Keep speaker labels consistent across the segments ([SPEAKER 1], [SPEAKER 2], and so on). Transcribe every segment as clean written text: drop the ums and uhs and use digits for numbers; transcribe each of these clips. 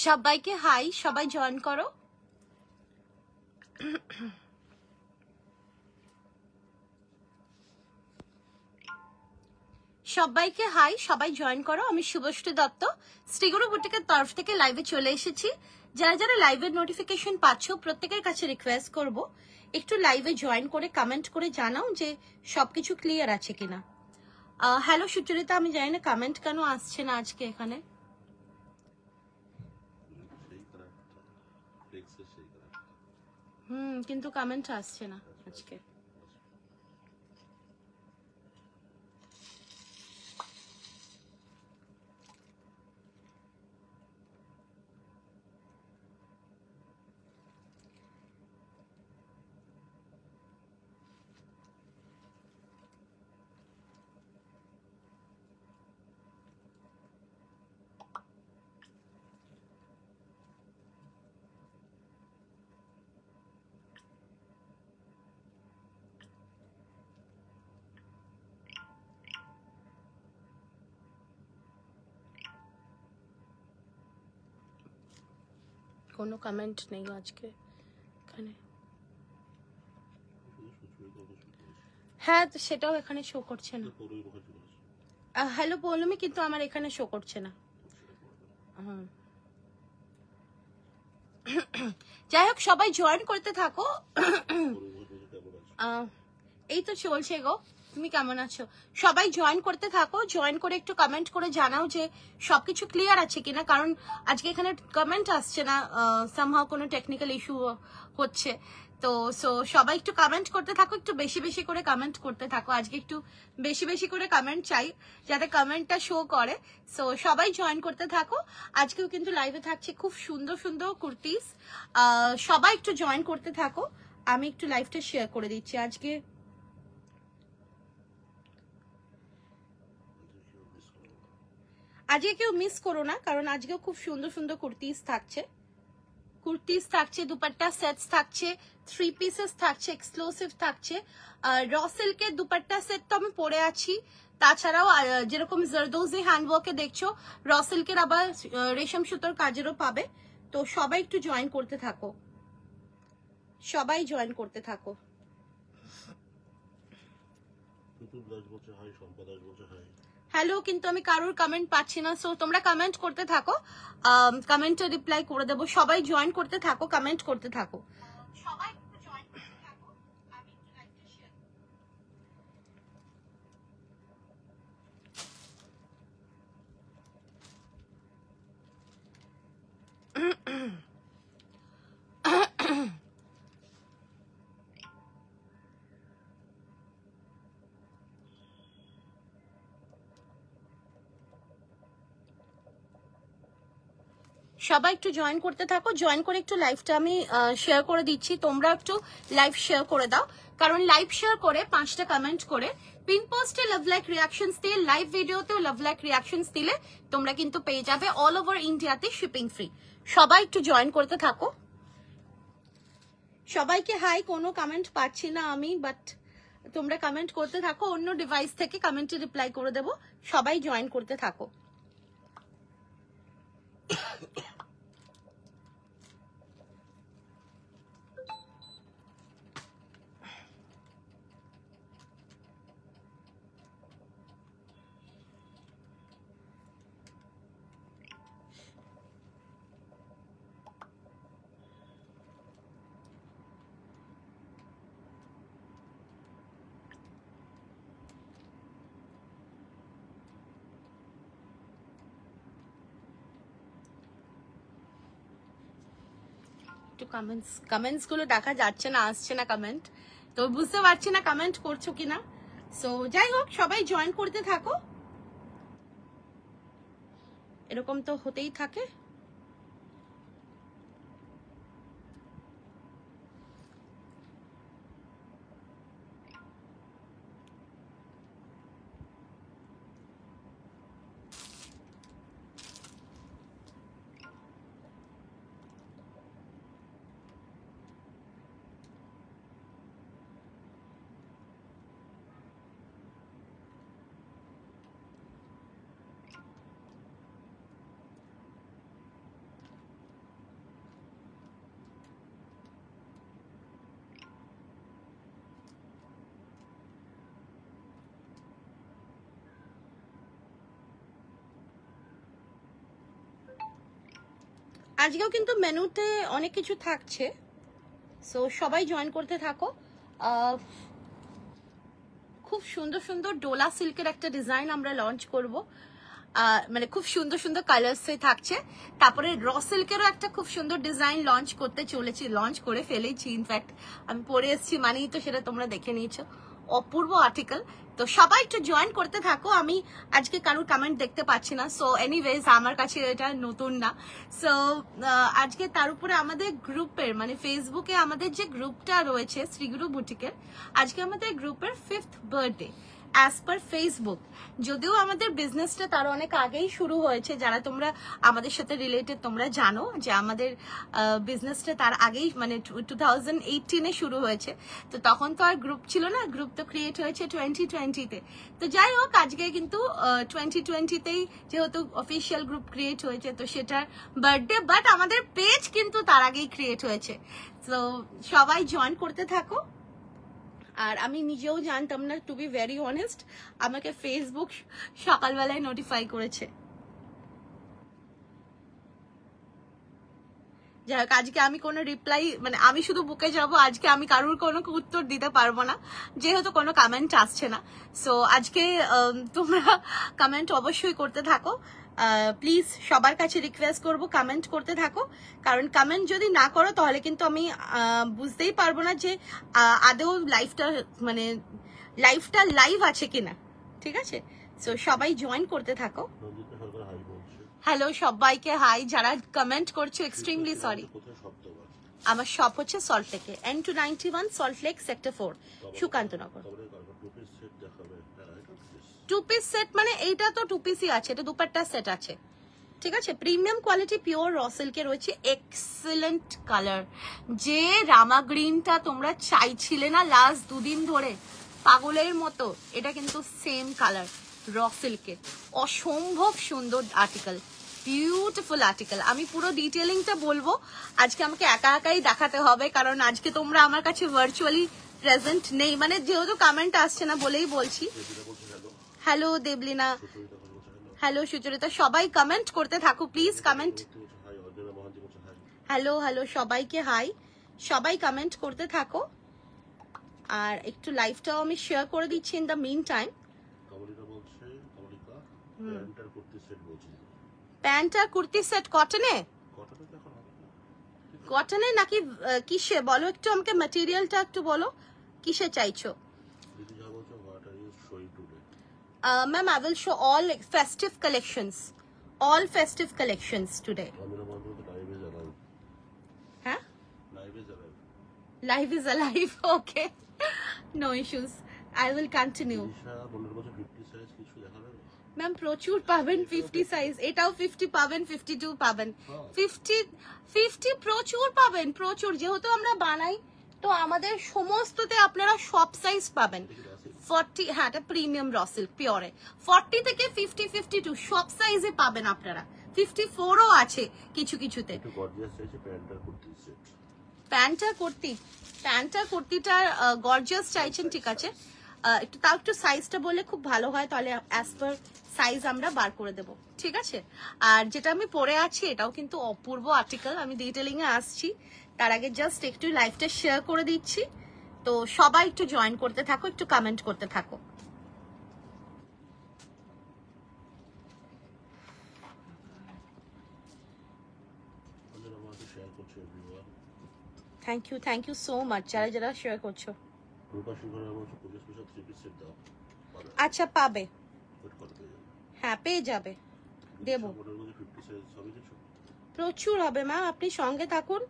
[SPEAKER 1] সবাইকে হাই, সবাই জয়েন করো। সবাইকে হাই, সবাই জয়েন করো। আমি শুভশ্রী দত্ত শ্রীগুরু বুটিকের তরফ থেকে লাইভে চলে এসেছি। যারা যারা লাইভের নোটিফিকেশন পাচ্ছ প্রত্যেকের কাছে রিকোয়েস্ট করব একটু লাইভে জয়েন করে কমেন্ট করে জানাও যে সবকিছু ক্লিয়ার আছে কিনা। হ্যালো সুচরিতা, আমি জানি না কমেন্ট কেন আসছে না আজকে এখানে। কিন্তু কমেন্ট আসছে না আজকে। কোনো কমেন্ট নেই আজকে এখানে। হ্যাঁ, তো সেটাও এখানে শো করছে না। হ্যালো পৌলমি, কিন্তু আমার এখানে শো করছে না। যাই হোক, সবাই জয়েন করতে থাকো। এই তো চলছে গো। তুমি কেমন আছো? সবাই জয়েন করতে থাকো, জয়েন করে একটু কমেন্ট করে জানাও যে সবকিছু ক্লিয়ার আছে কিনা, কারণ আজকে এখানে কমেন্ট আসছে না, সামহাও কোনো টেকনিক্যাল ইস্যু হচ্ছে। তো সবাই একটু কমেন্ট করতে থাকো, একটু বেশি বেশি করে কমেন্ট করতে থাকো। আজকে একটু বেশি বেশি করে কমেন্ট চাই, যাতে কমেন্টটা শো করে। সবাই জয়েন করতে থাকো। আজকেও কিন্তু লাইভে থাকছে খুব সুন্দর সুন্দর কুর্তিস। সবাই একটু জয়েন করতে থাকো। আমি একটু লাইভটা শেয়ার করে দিচ্ছি আজকে। আজকে কেউ মিস করো না, কারণ আজকেও খুব সুন্দর সুন্দর কুর্তিস থাকছে, দুপাট্টা সেটস থাকছে, 3 পিসেস থাকছে, এক্সক্লুসিভ থাকছে। র সিল্কের দুপাট্টা সেট তো আমি পরে আছি। তাছাড়াও যেরকম জারদোজি হ্যান্ডওয়ার্কে দেখছো, র সিল্কের আবার রেশম সুতোর কাজেরও পাবে। তো সবাই একটু জয়েন করতে থাকো, সবাই জয়েন করতে থাকো। হ্যালো, কিন্তু আমি কারোর কমেন্ট পাচ্ছি না। সো তোমরা কমেন্ট করতে থাকো, কমেন্টে রিপ্লাই করে দেবো। সবাই জয়েন করতে থাকো, কমেন্ট করতে থাকো। সবাই জয়েন করতে থাকো। আমি একটু লাইভটা শেয়ার সবাই একটু জয়েন করতে থাকো, জয়েন করে একটু লাইভটা আমি শেয়ার করে দিচ্ছি। তোমরা একটু লাইভ শেয়ার করে দাও, কারণ লাইভ শেয়ার করে 5টা কমেন্ট করে পিন পোস্টে লাভ লাইক রিয়াকশনস দিয়ে, লাইভ ভিডিওতেও লাভ লাইক রিয়াকশনস দিলে তোমরা কিন্তু পেয়ে যাবে অল ওভার ইন্ডিয়াতে শিপিং ফ্রি। সবাই একটু জয়েন করতে থাকো। সবাইকে হাই, কোনো কমেন্ট পাচ্ছি না আমি, বাট তোমরা কমেন্ট করতে থাকো। অন্য ডিভাইস থেকে কমেন্টে রিপ্লাই করে দেবো। সবাই জয়েন করতে থাকো। কমেন্টস গুলো দেখা যাচ্ছে না, আসছে না কমেন্ট, তো বুঝতে পারছি না কমেন্ট করছো কিনা। সো যাই হোক, সবাই জয়েন করতে থাকো, এরকম তো হতেই থাকে। আজকেও কিন্তু মেনুতে অনেক কিছু থাকছে, সো সবাই জয়েন করতে থাকো। খুব সুন্দর সুন্দর ডোলা সিল্কের একটা ডিজাইন আমরা লঞ্চ করব, মানে খুব সুন্দর সুন্দর কালার্সে থাকছে। তারপরে র সিল্কেরও একটা খুব সুন্দর ডিজাইন লঞ্চ করতে চলেছি, লঞ্চ করে ফেলেছি, ইনফ্যাক্ট আমি পরে এসেছি মানেই তো সেটা তোমরা দেখে নিয়েছো, অপূর্ব আর্টিকেল। তো সবাই একটু জয়েন করতে থাকো। আমি আজকে কারোর কমেন্ট দেখতে পাচ্ছি না, সো এনিওয়েজ আমার কাছে এটা নতুন না। সো আজকে তার উপরে আমাদের গ্রুপের মানে ফেসবুকে আমাদের যে গ্রুপটা রয়েছে শ্রীগুরু বুটিকের, আজকে আমাদের গ্রুপের 5th birthday as per Facebook. যদিও আমাদের বিজনেসটা তার অনেক আগেই শুরু হয়েছে, যারা তোমরা আমাদের সাথে রিলেটেড তোমরা জানো যে আমাদের বিজনেসটা তার আগেই মানে 2018-এ শুরু হয়েছে। তো তখন তো আর গ্রুপ ছিল না, গ্রুপ তো ক্রিয়েট হয়েছে 2020-তে। তো যাই হোক, আজকে কিন্তু 2020-তেই যেহেতু অফিসিয়াল গ্রুপ ক্রিয়েট হয়েছে, তো সেটার বার্থডে, বাট আমাদের পেজ কিন্তু তার আগেই ক্রিয়েট হয়েছে। তো সবাই জয়েন করতে থাকো। আর আমি নিজেও জানতাম না, টু বি ভেরি অনেস্ট, আমাকে ফেসবুক সকালবেলায় নোটিফাই করেছে। যাই হোক, আজকে আমি কোনো রিপ্লাই মানে আমি শুধু বুকে যাব, আজকে আমি কারোর কোনো উত্তর দিতে পারবো না যেহেতু কোনো কমেন্ট আসছে না। সো আজকে তোমরা কমেন্ট অবশ্যই করতে থাকো প্লিজ, সবার কাছে রিকোয়েস্ট করব কমেন্ট করতে থাকো, কারণ কমেন্ট যদি না করো তাহলে কিন্তু আমি বুঝতেই পারবো না যে আদৌ লাইফটা লাইভ আছে কিনা, ঠিক আছে? সো সবাই জয়েন করতে থাকো। হ্যালো সবাইকে হাই, যারা কমেন্ট করছো এক্সট্রিমলি সরি। আমার শপ হচ্ছে সল্টলেকে, N291 Salt Lake sector 4 Sukantanagar. 2 piece set মানে এইটা তো 2 পিসই আছে, এটা দুপাট্টা সেট আছে, ঠিক আছে? প্রিমিয়াম কোয়ালিটি পিওর র সিল্কে রয়েছে, এক্সেলেন্ট কালার। যে রামা গ্রিনটা তোমরা চাইছিলে না লাস্ট 2 দিন ধরে পাগলের মতো, এটা কিন্তু সেম কালার র সিল্কে, অসম্ভব সুন্দর আর্টিকেল, বিউটিফুল আর্টিকেল। আমি পুরো ডিটেলিংটা বলবো, আজকে আমাকে একা একাই দেখাতে হবে, কারণ আজকে তোমরা আমার কাছে ভার্চুয়ালি প্রেজেন্ট নেই, মানে যেহেতু কমেন্ট আসছে না বলেই বলছি। হ্যালো দেবলিনা, হ্যালো সুচরিতা, সবাই কমেন্ট করতে থাকো প্লিজ, কমেন্ট। হ্যালো হ্যালো সবাইকে হাই, সবাই কমেন্ট করতে থাকো। আর একটু লাইভটাও আমি শেয়ার করে দিচ্ছি in the meantime. Pant আর কুর্তি সেট কটনে, কটনে নাকি কিসে বলো একটু আমাকে, ম্যাটেরিয়ালটা একটু বলো কিসে চাইছো? Ma'am, I will show all festive collections today. Huh? Live is alive. Okay. No issues. I will continue. Ma'am প্রচুর পাবেন 50 সাইজ, এটাও 50 পাবেন, 52 পাবেন, 50 প্রচুর পাবেন, প্রচুর। যেহেতু আমরা বানাই তো আমাদের সমস্ততে আপনারা সব সাইজ পাবেন। 40, হ্যাঁ এটা প্রিমিয়াম র সিল্ক পিওরে, 40 থেকে 50, 52 সব সাইজে পাবেন আপনারা, 54ও আছে কিছু কিছুতে। প্যান্টার কুর্তিটা গর্জিয়াস চাইছেন, ঠিক আছে? একটু তাও একটু সাইজটা বললে খুব ভালো হয়, তাহলে অ্যাজ পার সাইজ আমরা বার করে দেব, ঠিক আছে? আর যেটা আমি পরে আছি এটাও কিন্তু অপূর্ব আর্টিকেল, আমি ডিটেলিং এ আসছি, তার আগে জাস্ট একটু লাইভটা শেয়ার করে দিচ্ছি। তো সবাই একটু জয়েন করতে থাকো, একটু কমেন্ট করতে থাকো। থ্যাংক ইউ সো মাচ যারা যারা শেয়ার করছো। আচ্ছা পাবে, হ্যাঁ পেয়ে যাবে, দেবো, প্রচুর হবে ম্যাম, আপনি সঙ্গে থাকুন,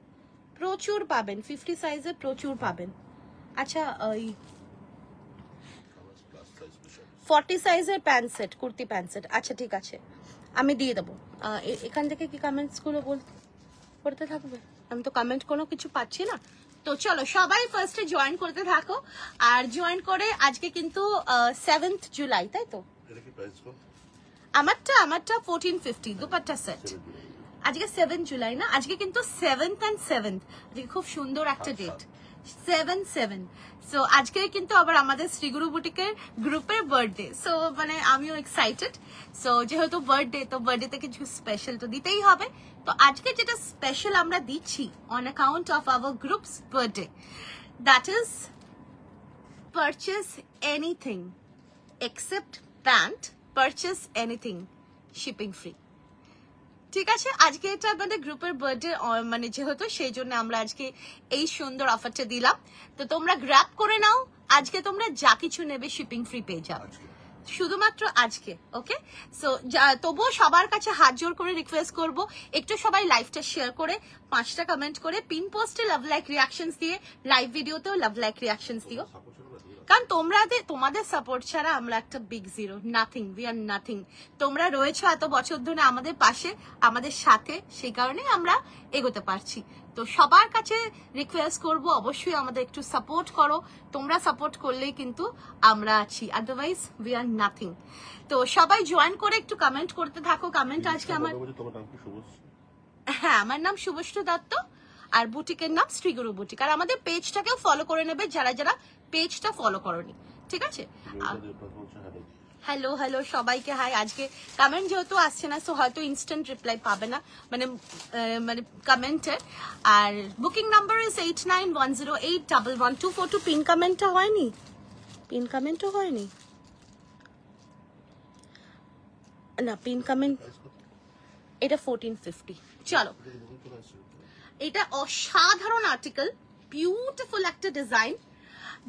[SPEAKER 1] প্রচুর পাবেন, 50 সাইজে প্রচুর পাবেন। আচ্ছা ওই 40 সাইজের pant set, kurti pant set, আচ্ছা ঠিক আছে আমি দিয়ে দেবো। এখান থেকে কি কমেন্টস গুলো করতে থাকবে? আমি তো কমেন্ট কোনো কিছু পাচ্ছি না। তো চলো সবাই ফার্স্টে জয়েন করতে থাকো, আর জয়েন করে আজকে কিন্তু 7th জুলাই, তাই তো? আমারটা 1450 দুপাট্টা সেট। আজকে 7 জুলাই না, আজকে কিন্তু 7th and 7th, আজকে খুব সুন্দর একটা ডেট, 77। সো আজকে কিন্তু আবার আমাদের শ্রীগুরু বুটিকের গ্রুপের বার্থডে, সো মানে আমিও এক্সাইটেড। সো যেহেতু বার্থডে, তো বার্থডেতে কিছু স্পেশাল তো দিতেই হবে। তো আজকে যেটা স্পেশাল আমরা দিচ্ছি on account of our groups birthday, that is purchase anything except pant, purchase anything shipping free. ঠিক আছে, আজকে এটা আমাদের গ্রুপের বার্থডে, মানে যেহেতু সেই জন্য আমরা আজকে এই সুন্দর অফারটা দিলাম। তো তোমরা গ্র্যাব করে নাও, আজকে তোমরা যা কিছু নেবে শিপিং ফ্রি পেয়ে যাবে শুধুমাত্র আজকে। ওকে, সো তবুও সবার কাছে হাত জোর করে রিকোয়েস্ট করব, একটু সবাই লাইভটা শেয়ার করে 5টা কমেন্ট করে পিন পোস্টে লাভ লাইক রিয়াকশনস দিয়ে, লাইভ ভিডিওতেও লাভ লাইক রিয়াকশনস দিও। কারণ তোমাদের সাপোর্ট ছাড়া আমরা একটা big zero, nothing, we are nothing. তোমরা রয়েছো এত বছর ধরে আমাদের পাশে, আমাদের সাথে, সেই কারণে আমরা এগোতে পারছি। তো সবার কাছে রিকোয়েস্ট করব, অবশ্যই আমাদের একটু সাপোর্ট করো। তোমরা সাপোর্ট করলেই কিন্তু আমরা আছি, আদারওয়াইজ উই আর নাথিং। তো সবাই জয়েন করে একটু কমেন্ট করতে থাকো। কমেন্ট আজকে আমার, হ্যাঁ আমার নাম শুভশ্রী দত্ত আর বুটিকের নাম শ্রীগুরু বুটিক। আর আমাদের পেজটাকেও ফলো করে নেবে যারা যারা পেজটা ফলো করনি, ঠিক আছে? হ্যালো হ্যালো সবাইকে হাই। আজকে কমেন্ট যেহেতু আসছে না, সো হয়তো ইনস্ট্যান্ট রিপ্লাই পাবে না মানে কমেন্টের। আর বুকিং নাম্বার ইজ 8910811242। পিন কমেন্টটা হয়নি, পিন কমেন্টও হয়নি না, পিন কমেন্ট এটা 1450। চলো, এটা অসাধারণ আর্টিকেল, বিউটিফুল একটা ডিজাইন।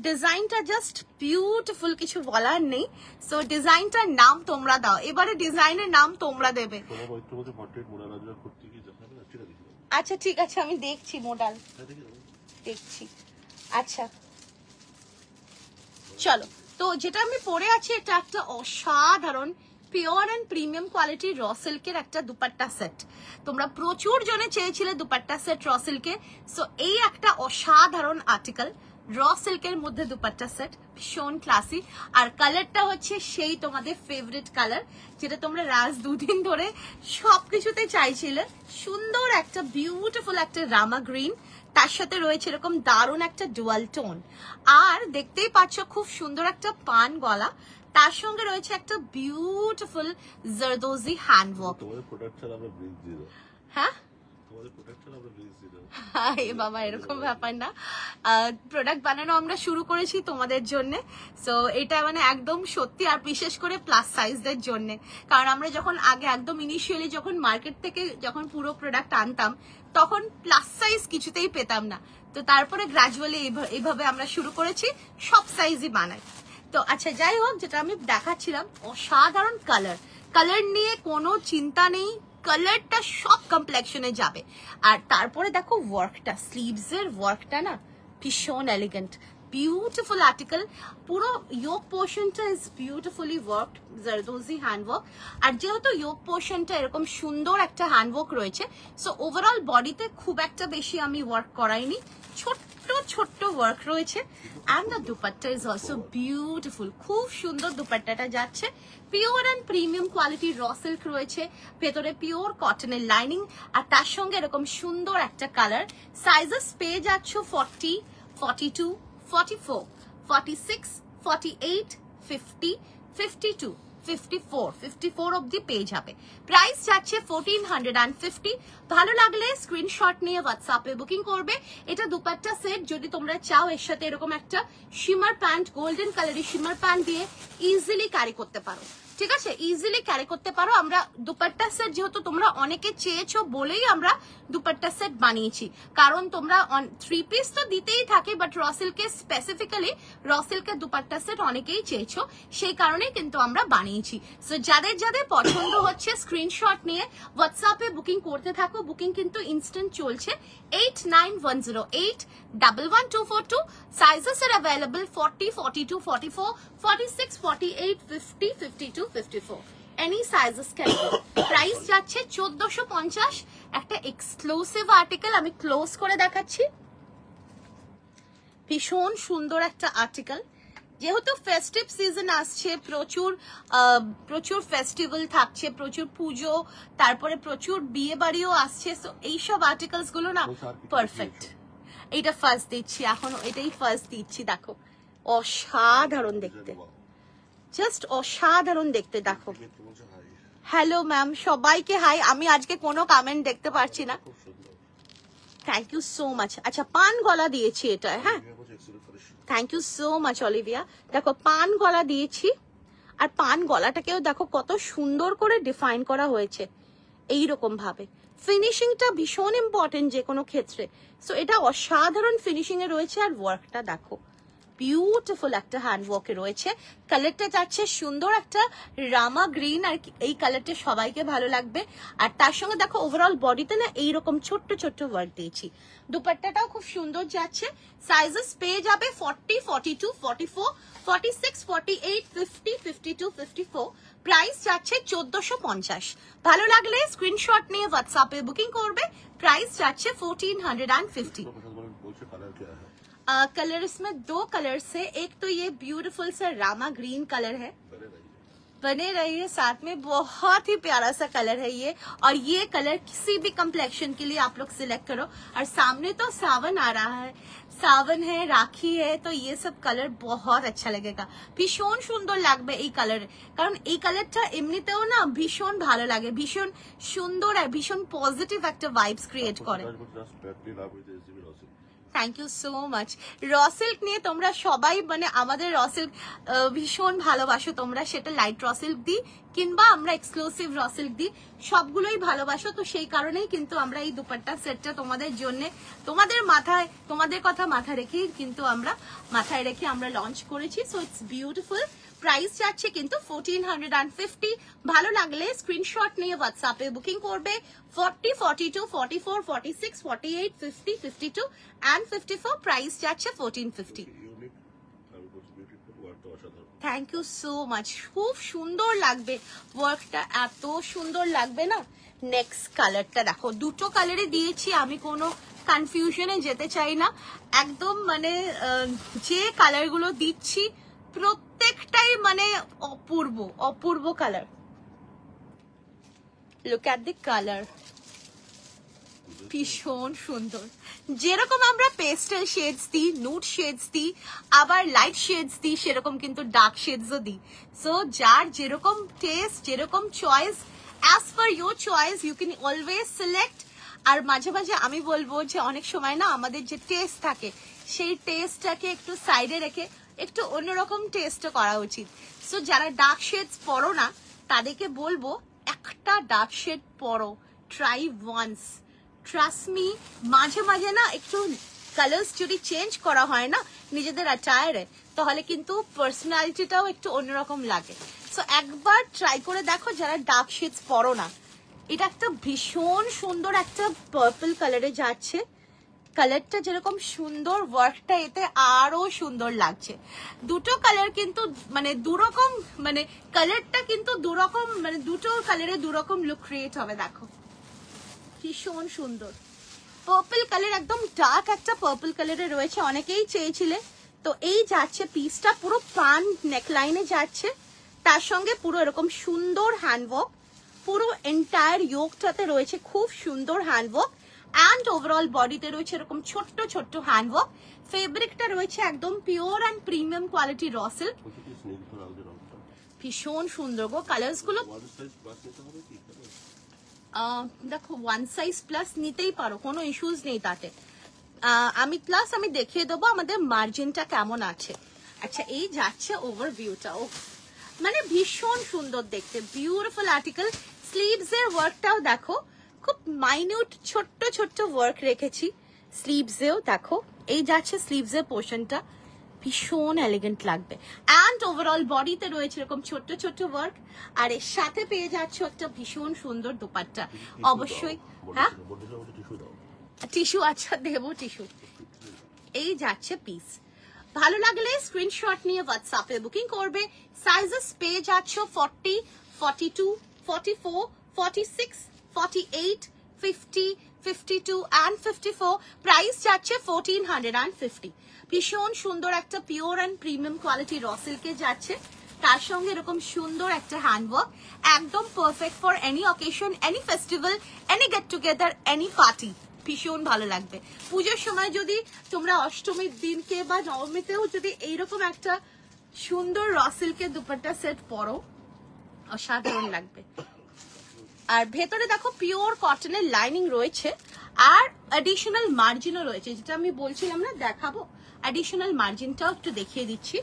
[SPEAKER 1] ডিজাইনটা জাস্ট বিউটিফুল, কিছু বলার নেই। সো ডিজাইনটার নাম তোমরা দাও, এবারে ডিজাইনের নাম তোমরা দেবে। আচ্ছা ঠিক আছে, আমি দেখছি মোডাল দেখছি। আচ্ছা চলো, তো যেটা আমি পরে আছি এটা একটা অসাধারণ পিওর অ্যান্ড প্রিমিয়াম কোয়ালিটির র সিল্কের একটা দুপাট্টা সেট। তোমরা প্রচুর জনে চেয়েছিলে দুপাট্টা সেট র সিল্কে, সো এই একটা অসাধারণ আর্টিকেল র সিল্কের মধ্যে দুপাট্টা সেট, ভীষণ ক্লাসি। আর কালারটা হচ্ছে সেই তোমাদের ফেভারিট কালার, যেটা তোমরা রাজ দুদিন ধরে সবকিছুতে চাইছিলে। সুন্দর একটা বিউটিফুল একটা রামা গ্রিন, তার সাথে রয়েছে এরকম দারুণ একটা ডুয়াল টোন। আর দেখতেই পাচ্ছ খুব সুন্দর একটা পান গলা, তার সঙ্গে রয়েছে একটা বিউটিফুল জারদোজি হ্যান্ডওয়ার্ক। হ্যাঁ বাবা এরকম ব্যাপার না, প্রোডাক্ট বানানো আমরা শুরু করেছি তোমাদের জন্য। সো এটা মানে একদম সত্যি, আর বিশেষ করে প্লাস সাইজদের জন্য। কারণ আমরা যখন আগে একদম ইনিশিয়ালি যখন মার্কেট থেকে যখন পুরো প্রোডাক্ট আনতাম, তখন প্লাস সাইজ কিছুতেই পেতাম না। তো তারপরে গ্রাজুয়ালি এইভাবে আমরা শুরু করেছি, সব সাইজই বানাই। তো আচ্ছা যাই হোক, যেটা আমি দেখাচ্ছিলাম অসাধারণ কালার, কালার নিয়ে কোনো চিন্তা নেই, কালারটা সব কমপ্লেক্সনে যাবে। আর তারপরে দেখো ওয়ার্কটা, স্লিভস এর ওয়ার্কটা না ভীষণ এলিগেন্ট, বিউটিফুল আর্টিকেল। পুরো ইয়োক পোর্শনটা is beautifully worked, zardozi handwork. আর যেহেতু ইয়োক পোর্শনটা এরকম সুন্দর একটা হ্যান্ডওয়ার্ক রয়েছে, সো ওভারঅল বডিতে খুব একটা বেশি আমি ওয়ার্ক করাইনি, ছোট্ট ছোট্ট ওয়ার্ক রয়েছে। And the dupatta is also beautiful, খুব সুন্দর দুপাট্টাটা যাচ্ছে। পিওর অ্যান্ড প্রিমিয়াম কোয়ালিটির র সিল্ক রয়েছে, ভেতরে পিওর কটনের লাইনিং, আর তার সঙ্গে এরকম সুন্দর একটা কালার। সাইজেস পেয়ে যাচ্ছ 40, 42, 44, 46, 48, 50, 52, 54, 54 অব্দি পেয়ে যাবে। প্রাইস যাচ্ছে 1450। ভালো লাগলে স্ক্রিনশট নিয়ে হোয়াটসঅ্যাপে বুকিং করবে। এটা দুপাট্টা সেট, যদি তোমরা চাও এর সাথে এরকম একটা শিমার প্যান্ট, গোল্ডেন কালারের শিমার প্যান্ট দিয়ে ইজিলি ক্যারি করতে পারো, ঠিক আছে? ইজিলি ক্যারি করতে পারো। আমরা দুপাট্টা সেট যেহেতু তোমরা অনেকে চেয়েছো বলেই আমরা দুপাট্টা সেট বানিয়েছি, কারণ তোমরা 3 পিস তো দিতেই থাকে, বাট র সিল্কের স্পেসিফিক্যালি র সিল্কের দুপাট্টা সেট অনেকেই চেয়েছো, সেই কারণেই কিন্তু আমরা বানিয়েছি। সো যাদের যাদের পছন্দ হচ্ছে স্ক্রিনশট নিয়ে হোয়াটসঅ্যাপে বুকিং করতে থাকো। বুকিং কিন্তু ইনস্ট্যান্ট চলছে, 8910811242। Sizes R available 40, 42, 44, 46, 48, 50, 52, 54, any sizes can go. Price যাচ্ছে 1450। একটা এক্সক্লুসিভ আর্টিকেল আমি ক্লোজ করে দেখাচ্ছি, ভীষণ সুন্দর একটা আর্টিকেল। যেহেতু ফেস্টিভ সিজন আসছে, প্রচুর ফেস্টিভ্যাল থাকছে, প্রচুর পুজো, তারপরে প্রচুর বিয়ে বাড়িও আসছে, সো এইসব আর্টিকেলস গুলো না পারফেক্ট। এইটা ফার্স্ট দিচ্ছি, এখন এটাই ফার্স্ট দিচ্ছি। দেখো অসাধারণ দেখতে, জাস্ট অসাধারণ দেখতে। দেখো হ্যালো ম্যাম, সবাইকে হাই। আমি আজকে কোনো কমেন্ট দেখতে পারছি না, থ্যাংক ইউ সো মাচ। আচ্ছা পান গলা দিয়েছি এটা, হ্যাঁ thank you so much Olivia. দেখো পান গলা দিয়েছি, আর পান গলাটাকেও দেখো কত সুন্দর করে ডিফাইন করা হয়েছে এইরকম ভাবে। ফিনিশিংটা ভীষণ ইম্পর্টেন্ট যে কোনো ক্ষেত্রে, সো এটা অসাধারণ ফিনিশিং এ রয়েছে। আর ওয়ার্কটা দেখো বিউটিফুল একটা হ্যান্ড ওয়ার্কে রয়েছে। কালারটা যাচ্ছে সুন্দর একটা রামা গ্রিন, আর এই কালারটা সবাইকে ভালো লাগবে। আর তার সঙ্গে দেখো ওভারঅল বডিতে না এইরকম ছোট্ট ছোট্ট ওয়ার্ক দিয়েছি। দুপাট্টাটাও খুব সুন্দর যাচ্ছে। সাইজেস পেয়ে যাবে 40, 42, 44, 46, 48, 50, 52, 54। প্রাইস যাচ্ছে 1450। ভালো লাগলে স্ক্রিনশট নিয়ে হোয়াটসঅ্যাপে বুকিং করবে। প্রাইস যাচ্ছে 1450। कलर इसमें 2 कलर्स है, एक तो ये ब्यूटीफुल सा रामा ग्रीन कलर है, बने रहिए साथ में, बहुत ही प्यारा सा कलर है ये। और ये कलर किसी भी कम्प्लेक्शन के लिए आप लोग सिलेक्ट करो। और सामने तो सावन आ रहा है, सावन है, राखी है, तो ये सब कलर बहुत अच्छा लगेगा। भीषण सुंदर লাগবে এই কালার, কারণ এই কালারটা এমনিতেও না ভীষণ ভালো লাগে, ভীষণ সুন্দর আর ভীষণ পজিটিভ একটা ভাইবস ক্রিয়েট করে। Thank you so much. Raw silk নিয়ে তোমরা সবাই মানে আমাদের র সিল্ক ভীষণ ভালোবাসো তোমরা, সেটা লাইট র সিল্ক দিই কিংবা আমরা এক্সক্লুসিভ র সিল্ক দিই, সবগুলোই ভালোবাসো। তো সেই কারণেই কিন্তু আমরা এই দুপাট্টা সেটটা তোমাদের জন্য, তোমাদের মাথায়, তোমাদের কথা মাথায় রেখেই কিন্তু মাথায় রেখে আমরা লঞ্চ করেছি। So it's beautiful. প্রাইস যাচ্ছে কিন্তু 1450। ভালো লাগলে স্ক্রিনশট নিয়ে হোয়াটসঅ্যাপে বুকিং করবে। 40, 42, 44, 46, 48, 50, 52 and 54। প্রাইস যাচ্ছে 1450। Thank you so much. খুব সুন্দর লাগবে ওয়ার্কটা, এত সুন্দর লাগবে না। নেক্সট কালারটা দেখো, দুটো কালারে দিয়েছি, আমি কোনো কনফিউশনে যেতে চাই না। একদম মানে যে কালারগুলো দিচ্ছি প্রত্যেকটাই মানে অপূর্ব অপূর্ব কালার। লুক এট দি কালার, ভীষণ সুন্দর। যেরকম আমরা পেস্টেল শেডস দিই, নুড শেডস দিই, আবার লাইট শেডস দিই, সেরকম কিন্তু ডার্ক শেডসও দিই। সো যার যেরকম টেস্ট, যেরকম choice, as per your choice you can always select. আর মাঝে মাঝে আমি বলবো যে অনেক সময় না আমাদের যে টেস্ট থাকে সেই টেস্টটাকে একটু সাইডে রেখে একটু অন্যরকম টেস্টও করা উচিত। সো যারা ডার্ক শেডস পরো না তাদেরকে বলবো একটা ডার্ক শেড পরো, ট্রাই ওয়ান্স, ট্রাস্ট মি। মাঝে মাঝে না একটু কালার্স যদি চেঞ্জ করা হয় না নিজেদের অ্যাটায়ারে, তাহলে কিন্তু পার্সোনালিটিটাও একটু অন্যরকম লাগে। সো একবার ট্রাই করে দেখো যারা ডার্ক শেডস পরো না। এটা একটা ভীষণ সুন্দর একটা পার্পল কালারে যাচ্ছে। কালারটা যেরকম সুন্দর, ওয়ার্কটা এতে আরো সুন্দর লাগছে। দুটো কালার কিন্তু মানে দুরকম, মানে কালারটা কিন্তু দুরকম, মানে দুটো কালারে দুরকম লুক ক্রিয়েট হবে। দেখো ভীষণ সুন্দর পার্পল কালার, একদম ডার্ক একটা পার্পল কালারে রয়েছে, অনেকেই চেয়েছিলে। তো এই যাচ্ছে পিসটা পুরো পান নেকলাইনে যাচ্ছে, তার সঙ্গে পুরো এরকম সুন্দর হ্যান্ডওয়ার্ক, পুরো এন্টায়ার ইয়োকটাতে রয়েছে খুব সুন্দর হ্যান্ডওয়ার্ক। অ্যান্ড ওভারঅল বডিতে রয়েছে এরকম ছোট্ট ছোট্ট হ্যান্ডওয়ার্ক। ফেব্রিকটা রয়েছে একদম pure and premium quality raw silk, ভীষণ সুন্দর গো। কালার্স গুলো দেখো ওয়ান সাইজ প্লাস নিতেই পারো, কোনো ইস্যুস নেই তাতে। আমি প্লাস আমি দেখিয়ে দেবো আমাদের মার্জিনটা কেমন আছে। আচ্ছা এই যাচ্ছে ওভারভিউটা, ও মানে ভীষণ সুন্দর দেখতে, বিউটিফুল আর্টিকেল। স্লিভস এর ওয়ার্কটাও দেখো, খুব মাইনিউট ছোট্ট ছোট্ট ওয়ার্ক রেখেছি স্লিভসেও। দেখো এই যাচ্ছে স্লিভস এর পোর্শনটা, ভীষণ এলিগেন্ট লাগবে। অ্যান্ড ওভারঅল বডিতে রয়েছে এরকম ছোট্ট ছোট্ট ওয়ার্ক, আর এর সাথে পেয়ে যাচ্ছে একটা ভীষণ সুন্দর দোপাট্টা। অবশ্যই হ্যাঁ টিস্যু, আচ্ছা দেবো টিস্যু। এই যাচ্ছে পিস। ভালো লাগলে স্ক্রিনশট নিয়ে হোয়াটসঅ্যাপে বুকিং করবে। সাইজেস পেয়ে যাচ্ছ 40, 42, 44, 46, 48, 50, 52 and 54। প্রাইস যাচ্ছে 1450। ভীষণ সুন্দর একটা পিওর অ্যান্ড প্রিমিয়াম কোয়ালিটি র সিল্কে যাচ্ছে, তার সঙ্গে এরকম সুন্দর একটা হ্যান্ডওয়ার্ক, একদম perfect for any occasion, any festival, any get together, any party. ভীষণ ভালো লাগবে। পুজোর সময় যদি তোমরা অষ্টমীর দিনকে বা নবমীতেও যদি এইরকম একটা সুন্দর র সিল্কের দুপাট্টা সেট পরো, অসাধারণ লাগবে। আর ভেতরে দেখো পিওর কটনের লাইনিং রয়েছে, আর অ্যাডিশনাল মার্জিনও রয়েছে, যেটা আমি বলছিলাম না দেখাবো। অ্যাডিশনাল মার্জিনটাও একটু দেখিয়ে দিচ্ছি,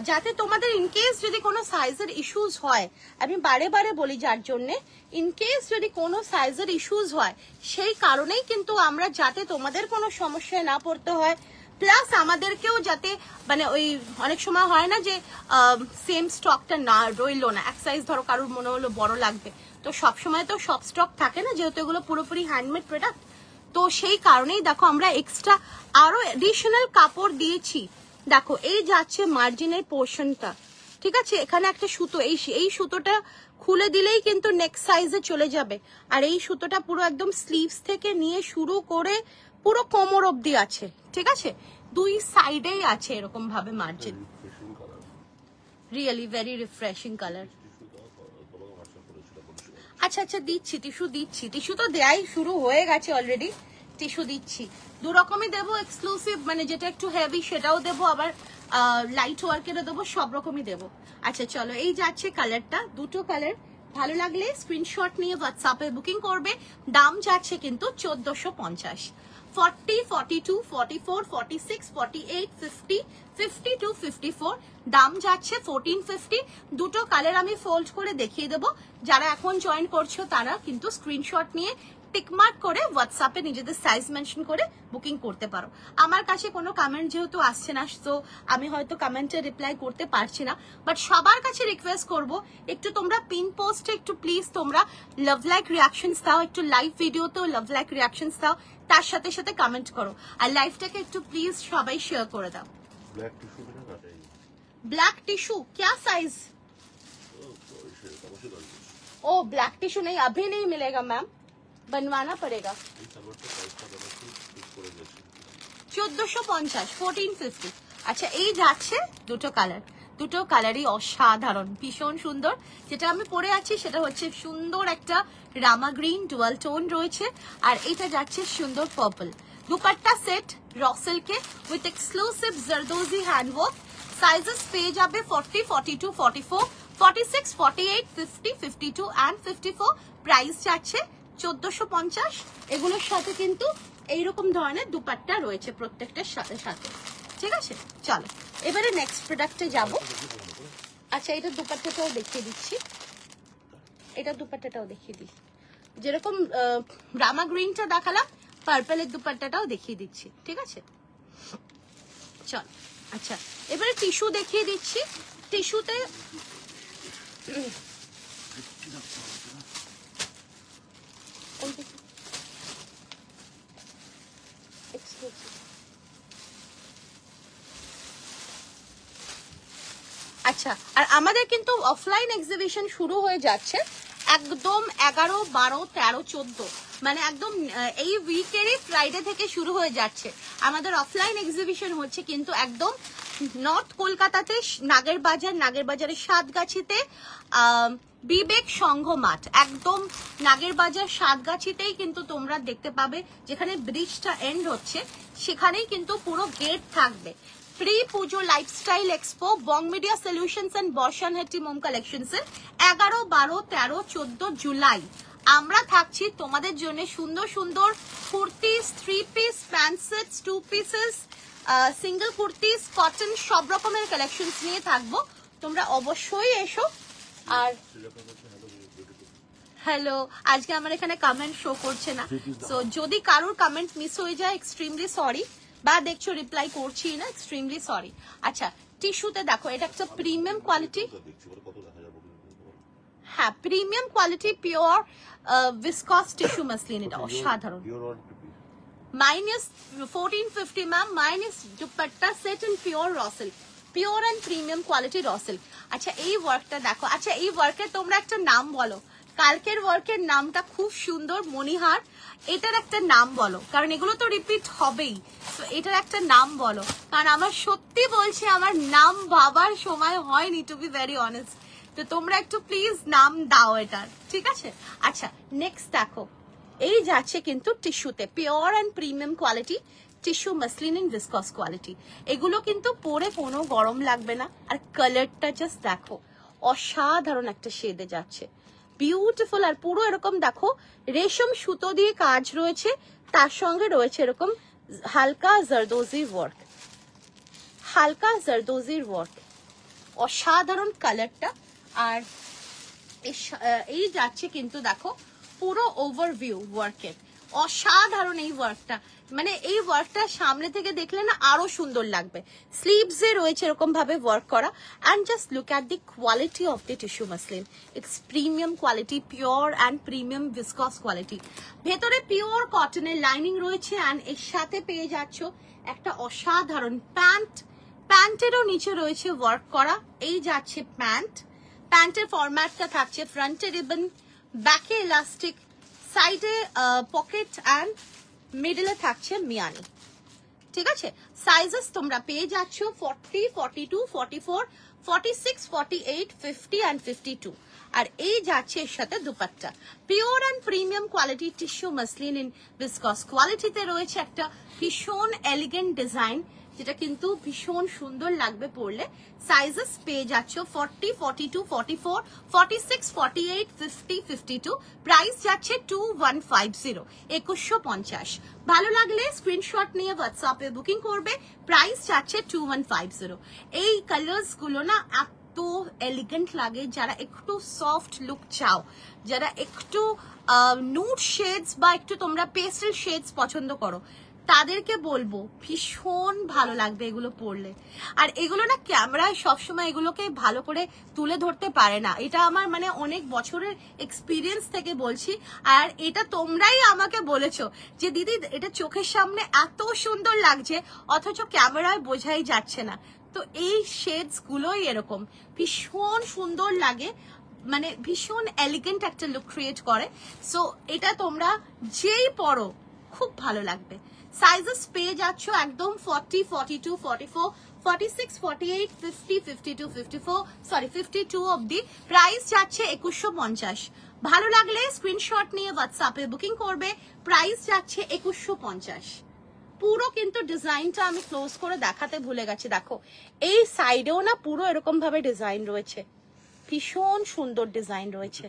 [SPEAKER 1] যাতে তোমাদের ইনকেস যদি কোনো সাইজের ইস্যুস হয়, আমি বারে বারে বলি যার জন্যে ইনকেস যদি কোনো সাইজের ইস্যুস হয়, সেই কারণেই কিন্তু আমরা, যাতে তোমাদের কোনো সমস্যায় না পড়তে হয়, প্লাস আমাদেরকেও যাতে মানে ওই অনেক সময় হয় না যে সেম স্টকটা না রইলো না, এক সাইজ ধরো কারোর মনে হলো বড় লাগবে, তো সবসময় তো সব স্টক থাকে না, যেহেতু এগুলো পুরোপুরি হ্যান্ডমেড প্রোডাক্ট। তো সেই কারণেই দেখো আমরা এক্সট্রা আরো এডিশনাল কাপড় দিয়েছি। দেখো এই যাচ্ছে মার্জিনের পোর্শনটা, ঠিক আছে, এখানে একটা সুতো, এই সুতোটা খুলে দিলেই কিন্তু নেক্সট সাইজে চলে যাবে। আর এই সুতোটা পুরো একদম স্লিভস থেকে নিয়ে শুরু করে পুরো কোমর অবধি আছে, ঠিক আছে, দুই সাইডেই আছে এরকম ভাবে margin. Really very refreshing colour. আচ্ছা আচ্ছা দিচ্ছি, টিস্যু তো দেয়াই শুরু হয়ে গেছে অলরেডি, টিস্যু দিচ্ছি। দু রকমই দেবো, এক্সক্লুসিভ মানে যেটা একটু হেভি সেটাও দেবো, আবার লাইট ওয়ার্কেরও দেবো, সব রকমই দেবো। আচ্ছা চলো, এই যাচ্ছে কালারটা, দুটো কালার। ভালো লাগলে স্ক্রিনশট নিয়ে হোয়াটসঅ্যাপে বুকিং করবে। দাম যাচ্ছে কিন্তু 1450। 40, 42, 44, 46, 48, 50, 52, 54, দাম যাচ্ছে 1450। দুটো কালার আমি ফোল্ড করে দেখিয়ে দেবো। যারা এখন জয়েন করছো তারা কিন্তু স্ক্রিনশট নিয়ে টিকমার্ক করে হোয়াটসঅ্যাপে নিজেদের সাইজ মেনশন করে বুকিং করতে পারো। আমার কাছে কোনো কমেন্ট যেহেতু আসছে না, তো আমি হয়তো কমেন্টে রিপ্লাই করতে পারছি না, বাট সবার কাছে রিকোয়েস্ট করব একটু তোমরা পিন পোস্টে একটু প্লিজ তোমরা লাভ লাইক রিয়াকশনস দাও, একটু লাইভ ভিডিওতেও লাভ লাইক রিয়াকশনস দাও, তার সাথে সাথে কমেন্ট করো, আর লাইভটাকে একটু প্লিজ সবাই শেয়ার করে দাও। ब्लैक टिश्यू क्या साइज? ओ ब्लैक टिश्यू नहीं, अभी नहीं मिलेगा मैम, बनवाना पड़ेगा। 1450, 1450। আচ্ছা এই যাচ্ছে দুটো কালার, দুটো কালারই অসাধারণ, ভীষণ সুন্দর। যেটা আমি পরে আছি সেটা হচ্ছে সুন্দর একটা রামা গ্রিন ডুয়াল টোন রয়েছে, আর এটা যাচ্ছে সুন্দর পার্পল। দুপাট্টা সেট র সিল্কে with exclusive zardozi handwork. Sizes পেয়ে যাবে 40, 42, 44, 46, 48, 50, 52 and 54। প্রাইস যাচ্ছে 1450। এগুলোর সাথে কিন্তু এইরকম ধরনের দুপাট্টা রয়েছে প্রত্যেকটার সাথে, ঠিক আছে। চলো এবারে নেক্সট প্রোডাক্টে যাব। আচ্ছা এটা দুপাট্টাটাও দেখিয়ে দিচ্ছি, এটা দুপাট্টাটাও দেখিয়ে দিই, যেরকম রামা গ্রিনটা দেখালাম, পার্পলের দুপাট্টাটাও দেখিয়ে দিচ্ছি, ঠিক আছে। চল আচ্ছা এবারে টিস্যু দেখিয়ে দিচ্ছি। টিস্যুতে আচ্ছা, আর আমাদের কিন্তু অফলাইন এক্সিবিশন শুরু হয়ে যাচ্ছে একদম 11, 12, 13, 14, মানে একদম এই উইকেরই ফ্রাইডে থেকে শুরু হয়ে যাচ্ছে আমাদের অফলাইন এক্সিবিশন হচ্ছে, কিন্তু একদম নর্থ কলকাতাতে নাগেরবাজারের সাতগাছিতে বিবেক সংঘ মাঠ, একদম নাগেরবাজার সাতগাছিতেই কিন্তু তোমরা দেখতে পাবে, যেখানে ব্রিজটা এন্ড হচ্ছে সেখানেই কিন্তু পুরো গেট থাকবে। Pre Puja lifestyle expo Bong media solutions and বর্ষানহেটি মোম কালেকশনস এর 11, 12, 13, 14 জুলাই আমরা থাকছি তোমাদের জন্য সুন্দর সুন্দর kurtis, 3 piece, pant sets, 2 pieces, single kurtis, cotton, সব রকমের কালেকশনস নিয়ে থাকবো। তোমরা অবশ্যই এসো। আর হ্যালো, আজকে আমার এখানে কমেন্ট শো করছে না, সো যদি কারোর কমেন্ট মিস হয়ে যায় এক্সট্রিমলি সরি, বা দেখছো রিপ্লাই করছি না, এক্সট্রিমলি সরি। আচ্ছা টিস্যুতে দেখো এটা একটা প্রিমিয়াম কোয়ালিটি, হ্যাঁ premium quality pure viscose tissue muslin, এটা অসাধারণ। Minus 1450 ma'am, minus dupatta set in pure raw silk, pure and premium quality raw silk. আচ্ছা এই ওয়ার্কটা দেখো, আচ্ছা এই ওয়ার্কের তোমরা একটা নাম বলো, কালকের ওয়ার্কের নামটা খুব সুন্দর মণিহার, এটার একটা নাম বলো, কারণ এগুলো তো রিপিট হবেই, তো এটার একটা নাম বলো, কারণ আমার সত্যি বলছি আমার নাম ভাবার সময় হয়নি, টু বি ভেরি অনেস্ট, তো তোমরা একটু প্লিজ নাম দাও এটার, ঠিক আছে। আচ্ছা নেক্সট দেখো, এই যাচ্ছে কিন্তু টিস্যুতে, pure and premium quality tissue muslin in viscose quality. এগুলো কিন্তু পরে কোনো গরম লাগবে না। আর কালারটা জাস্ট দেখো, অসাধারণ একটা শেডে যাচ্ছে, বিউটিফুল। আর পুরো এরকম দেখো রেশম সুতো দিয়ে কাজ রয়েছে, তার সঙ্গে রয়েছে এরকম হালকা জারদোজির ওয়ার্ক, হালকা জারদোজির ওয়ার্ক, অসাধারণ কালারটা। আর এই যাচ্ছে কিন্তু দেখো পুরো ওভারভিউ ওয়ার্কের, অসাধারণ এই ওয়ার্কটা। মানে এই ওয়ার্কটা সামনে থেকে দেখলে না আরো সুন্দর লাগবে। স্লিভসে রয়েছে এরকম ভাবে ওয়ার্ক করা। And just look at the quality of the tissue muslin, it's premium quality, pure and premium viscose quality. ভেতরে পিওর কটনের লাইনিং রয়েছে। অ্যান্ড এর সাথে পেয়ে যাচ্ছ একটা অসাধারণ প্যান্ট, প্যান্টেরও নিচে রয়েছে ওয়ার্ক করা। এই যাচ্ছে প্যান্ট, প্যান্টের ফরম্যাটটা থাকছে ফ্রন্টে রিবন, ব্যাকে ইলাস্টিক, সাইডে পকেট অ্যান্ড মিডলে থাকছে মিয়ানি। ঠিক আছে, সাইজেস তোমরা পেয়ে যাচ্ছ 40, 42, 44, 46, 48, 50 অ্যান্ড 52। আর এই যাচ্ছে এর সাথে dupatta, pure and premium quality tissue muslin in viscose কোয়ালিটিতে রয়েছে একটা ভীষণ এলিগেন্ট ডিজাইন, যেটা কিন্তু ভীষণ সুন্দর লাগবে পরলে। সাইজেস পেয়ে যাচ্ছ 40, 42, 44, 46, 48, 50, 52। প্রাইস যাচ্ছে 2150, 2150। ভালো লাগলে স্ক্রিনশট নিয়ে হোয়াটসঅ্যাপে বুকিং করবে। প্রাইস যাচ্ছে 2150। এই কালার্স গুলো না এত এলিগেন্ট লাগে, যারা একটু সফট লুক চাও, যারা একটু নুড শেডস বা একটু তোমরা পেস্টেল শেডস পছন্দ করো, তাদেরকে বলবো ভীষণ ভালো লাগবে এগুলো পরলে। আর এগুলো না ক্যামেরায় সবসময় এগুলোকে ভালো করে তুলে ধরতে পারে না, এটা আমার মানে অনেক বছরের এক্সপিরিয়েন্স থেকে বলছি। আর এটা তোমরাই আমাকে বলেছো যে দিদি এটা চোখের সামনে এত সুন্দর লাগছে, অথচ ক্যামেরায় বোঝাই যাচ্ছে না। তো এই শেডস গুলোই এরকম ভীষণ সুন্দর লাগে, মানে ভীষণ এলিগেন্ট একটা লুক ক্রিয়েট করে। সো এটা তোমরা যেই পরো খুব ভালো লাগবে। সাইজেস পেয়ে যাচ্ছ একদম 40, 42, 44, 46, 48, 50, 52, 54, সরি 52 অবধি। প্রাইস যাচ্ছে 2150। ভালো লাগলে স্ক্রিনশট নিয়ে হোয়াটসঅ্যাপে বুকিং করবে। প্রাইস যাচ্ছে 2150। পুরো কিন্তু ডিজাইনটা আমি ক্লোজ করে দেখাতে ভুলে গেছি। দেখো এই সাইডেও না পুরো এরকম ভাবে ডিজাইন রয়েছে, ভীষণ সুন্দর ডিজাইন রয়েছে।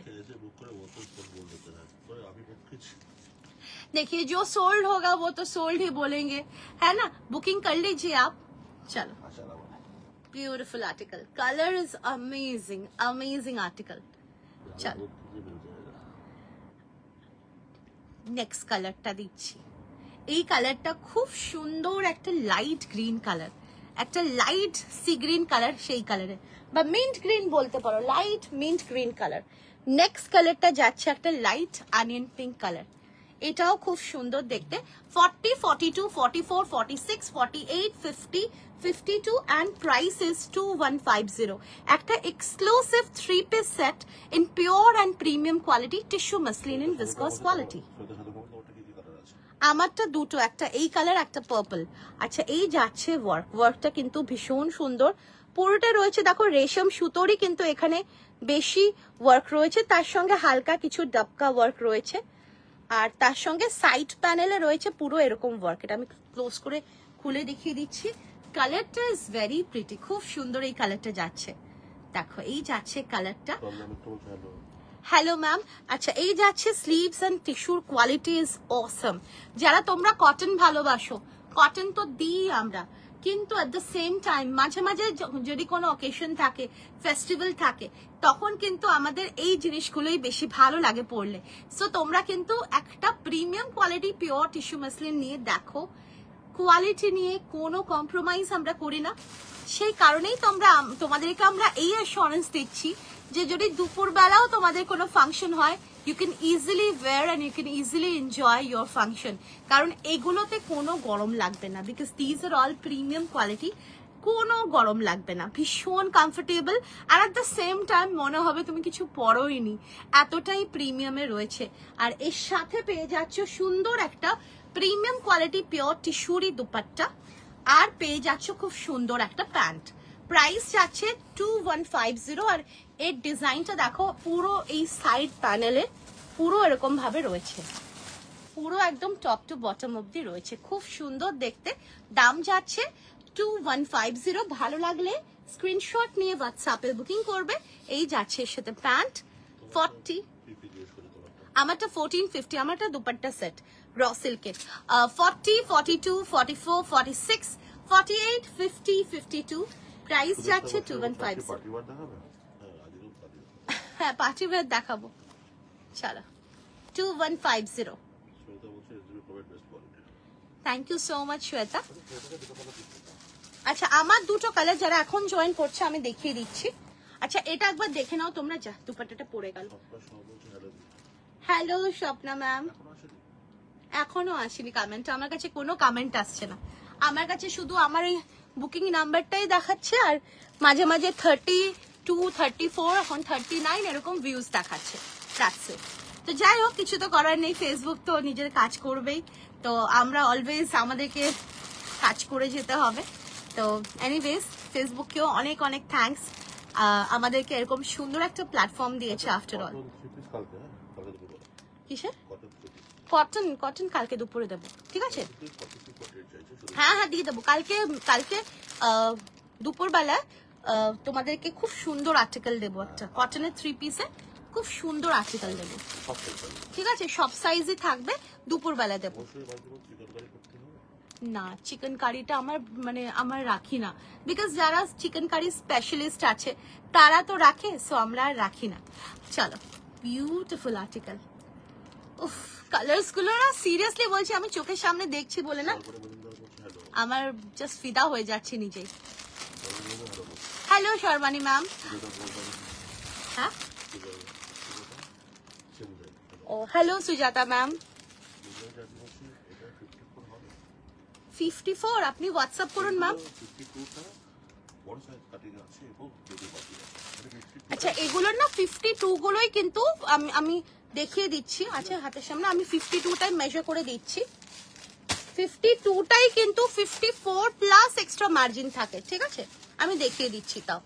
[SPEAKER 1] देखिए जो सोल्ड होगा वो तो सोल्ड ही बोलेंगे, है ना। बुकिंग कर लीजिए आप। चलो, beautiful article, colour is amazing, amazing article. चलो नेक्स्ट কালারটা দিচ্ছি। এই কালারটা খুব সুন্দর, একটা লাইট গ্রিন কালার, একটা লাইট সি গ্রিন কালার, সেই কালারে বা মিন্ট গ্রিন বলতে পারো, light mint green colour. Next কালারটা যাচ্ছে একটা লাইট অনিয়ন পিঙ্ক কালার, এটাও খুব সুন্দর দেখতে। 40, 42, 44, 46, 48, 50, 52 and price is 2150। একটা exclusive 3 piece set in pure and premium quality tissue muslin in viscose quality। আমারটা দুটো, একটা এই কালার, একটা পার্পল। আচ্ছা এই যাচ্ছে ওয়ার্ক, ওয়ার্কটা কিন্তু ভীষণ সুন্দর, পুরোটা রয়েছে দেখো রেশম সুতোরই কিন্তু এখানে বেশি ওয়ার্ক রয়েছে, তার সঙ্গে হালকা কিছু ডাবকা ওয়ার্ক রয়েছে। আর তার সঙ্গে সাইড প্যানেলে রয়েছে পুরো এরকম ওয়ার্ক। এটা আমি ক্লোজ করে খুলে দেখিয়ে দিচ্ছি। কালারটা ইজ ভেরি প্রিটি, খুব সুন্দর এই কালারটা যাচ্ছে। দেখো এই যাচ্ছে কালারটা। Hello ma'am. আচ্ছা এই যাচ্ছে স্লিভস এন্ড টিস্যুর কোয়ালিটি ইজ অসম। যারা তোমরা কটন ভালোবাসো, কটন তো দিই আমরা, কিন্তু এট দ্য সেম টাইম মাঝে মাঝে যদি কোনো অকেশন থাকে, ফেস্টিভ্যাল থাকে, তখন কিন্তু আমাদের এই জিনিসগুলোই বেশি ভালো লাগে পরলে। সো তোমরা কিন্তু একটা premium quality pure tissue muslin নিয়ে দেখো, কোয়ালিটি নিয়ে কোনো কম্প্রোমাইজ আমরা করি না। সেই কারণেই তোমাদেরকে আমরা এই অ্যাসুরেন্স দিচ্ছি যে যদি দুপুর বেলাও তোমাদের কোনো ফাংশন হয়, you can easily wear and you can easily enjoy your function, কারণ এগুলোতে কোনো গরম লাগবে না, because these are all premium quality, কোনো গরম লাগবে না, ভীষণ কমফোর্টেবল। আর at the same time মনে হবে তুমি কিছু পরোই নি, এতটাই প্রিমিয়ামে রয়েছে। আর এর সাথে পেয়ে যাচ্ছ সুন্দর একটা প্রিমিয়াম কোয়ালিটি পিওর টিস্যুরি দুপাট্টা, আর পেয়ে যাচ্ছ খুব সুন্দর একটা প্যান্ট। প্রাইস যাচ্ছে 2150। আর এর ডিজাইনটা দেখো, পুরো এই সাইড প্যানেলে পুরো এরকম ভাবে রয়েছে, পুরো একদম টপ টু বটম অবধি রয়েছে, খুব সুন্দর দেখতে। দাম যাচ্ছে 2150। ভালো লাগলে স্ক্রিনশট নিয়ে হোয়াটসঅ্যাপে বুকিং করবে। এই যাচ্ছে এর সাথে প্যান্ট 40, আমারটা 1450, আমারটা দুপাট্টা সেট র সিল্কের। 40, 42, 44, 46, 48, 50, 52, প্রাইস যাচ্ছে 2150। হ্যাঁ পার্টি ওয়্যার দেখাবো, চলো 2150। Thank you so much Shweta. আচ্ছা আমার দুটো কালার যারা এখন জয়েন করছে আমি দেখিয়ে দিচ্ছি। আচ্ছা এটা একবার দেখে নাও তোমরা, যা দুপাট্টাটা পড়ে গেল। হ্যালো স্বপ্না ম্যাম, এখনো আসেনি কমেন্ট, আমার কাছে কোনো কমেন্ট আসছে না। আমার কাছে শুধু আমার এই বুকিং নাম্বারটাই দেখাচ্ছে, আর মাঝে মাঝে 32, 34, এখন 39 এরকম ভিউজ দেখাচ্ছে। তো যাই হোক, কিছু তো করার নেই, ফেসবুক তো নিজের কাজ করবেই, তো আমরা অলওয়েজ আমাদেরকে কাজ করে যেতে হবে। তো এনিওয়েজ ফেসবুককেও অনেক অনেক থ্যাঙ্কস, আমাদেরকে এরকম সুন্দর একটা প্ল্যাটফর্ম দিয়েছে আফটার অল। কিসের কটন কালকে দুপুরে দেবো, ঠিক আছে? হ্যাঁ হ্যাঁ দিয়ে দেবো কালকে দুপুরবেলা তোমাদেরকে খুব সুন্দর আর্টিকেল দেবো, একটা কটনের 3 পিসে খুব সুন্দর আর্টিকেল দেবো, ঠিক আছে? সব সাইজই থাকবে, দুপুরবেলা দেবো। না চিকেন কারিটা আমার রাখি না, বিকজ যারা চিকেন কারি স্পেশালিস্ট আছে তারা তো রাখে, সো আমরা আর রাখি না। চলো বিউটিফুল আর্টিকেল। উফ কালার্স গুলো না সিরিয়াসলি বলছি, আমি চোখের সামনে দেখছি বলে না আমার জাস্ট ফিদা হয়ে যাচ্ছে নিজেই। Hello Sharmani ma'am. হ্যাঁ ও হ্যালো সুজাতা ম্যাম। 54 আপনি হোয়াটসঅ্যাপ করুন ম্যাম। আচ্ছা এগুলোর না 52 গুলোই কিন্তু আমি দেখিয়ে দিচ্ছি। আচ্ছা হাতের সামনে আমি 52টাই মেজার করে দিচ্ছি। 52টাই কিন্তু 54 প্লাস এক্সট্রা মার্জিন থাকে, ঠিক আছে? আমি দেখিয়ে দিচ্ছি তাও।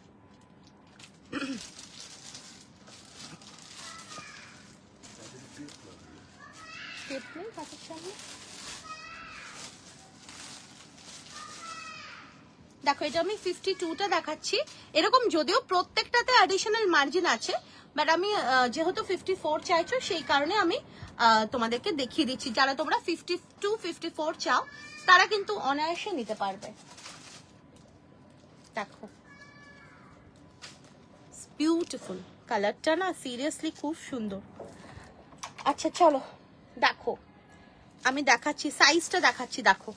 [SPEAKER 1] দেখো এটা আমি 52টা দেখাচ্ছি, এরকম যদিও প্রত্যেকটাতে অ্যাডিশনাল মার্জিন আছে, বাট আমি যেহেতু 54 চাইছো সেই কারণে আমি তোমাদেরকে দেখিয়ে দিচ্ছি। যারা তোমরা 52, 54 চাও তারা কিন্তু অনায়াসে নিতে পারবে। দেখো বিউটিফুল কালারটা না সিরিয়াসলি খুব সুন্দর। আচ্ছা চলো দেখো আমি দেখাচ্ছি, সাইজটা দেখাচ্ছি। দেখো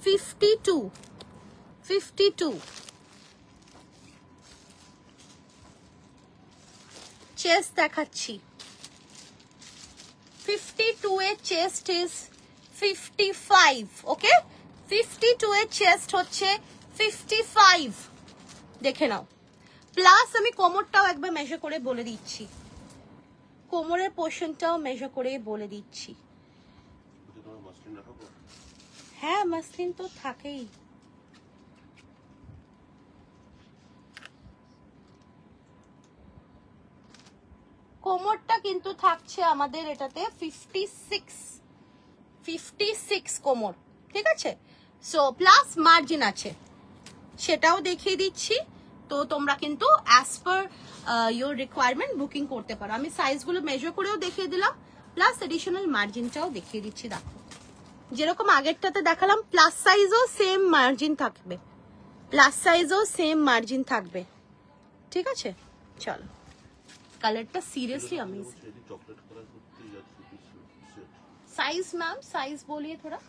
[SPEAKER 1] 52 চেস্ট দেখাচ্ছি। 52 এর চেস্ট ইজ 55, ওকে? 52 এর চেস্ট হচ্ছে 55, দেখে নাও। প্লাস আমি কোমরটাও একবার মেজার করে বলে দিচ্ছি, কোমরের পোর্শনটাও মেজার করে বলে দিচ্ছি। হ্যাঁ মাসলিন তো থাকেই। কোমরটা কিন্তু থাকছে আমাদের এটাতে 56 কোমর, ঠিক আছে? সো প্লাস মার্জিন আছে, সেটাও দেখিয়ে দিচ্ছি। তো তোমরা কিন্তু as per your requirement booking করতে পারো। আমি সাইজগুলো মেজার করেও দেখিয়ে দিলাম, প্লাস এডিশনাল মার্জিনটাও দেখিয়ে দিচ্ছি। দেখো যেরকম আগেরটাতে দেখালাম, প্লাস সাইজও সেম মার্জিন থাকবে, ঠিক আছে? চলো কালারটা seriously amazing. Size ma'am size বলিয়ে থোড়া।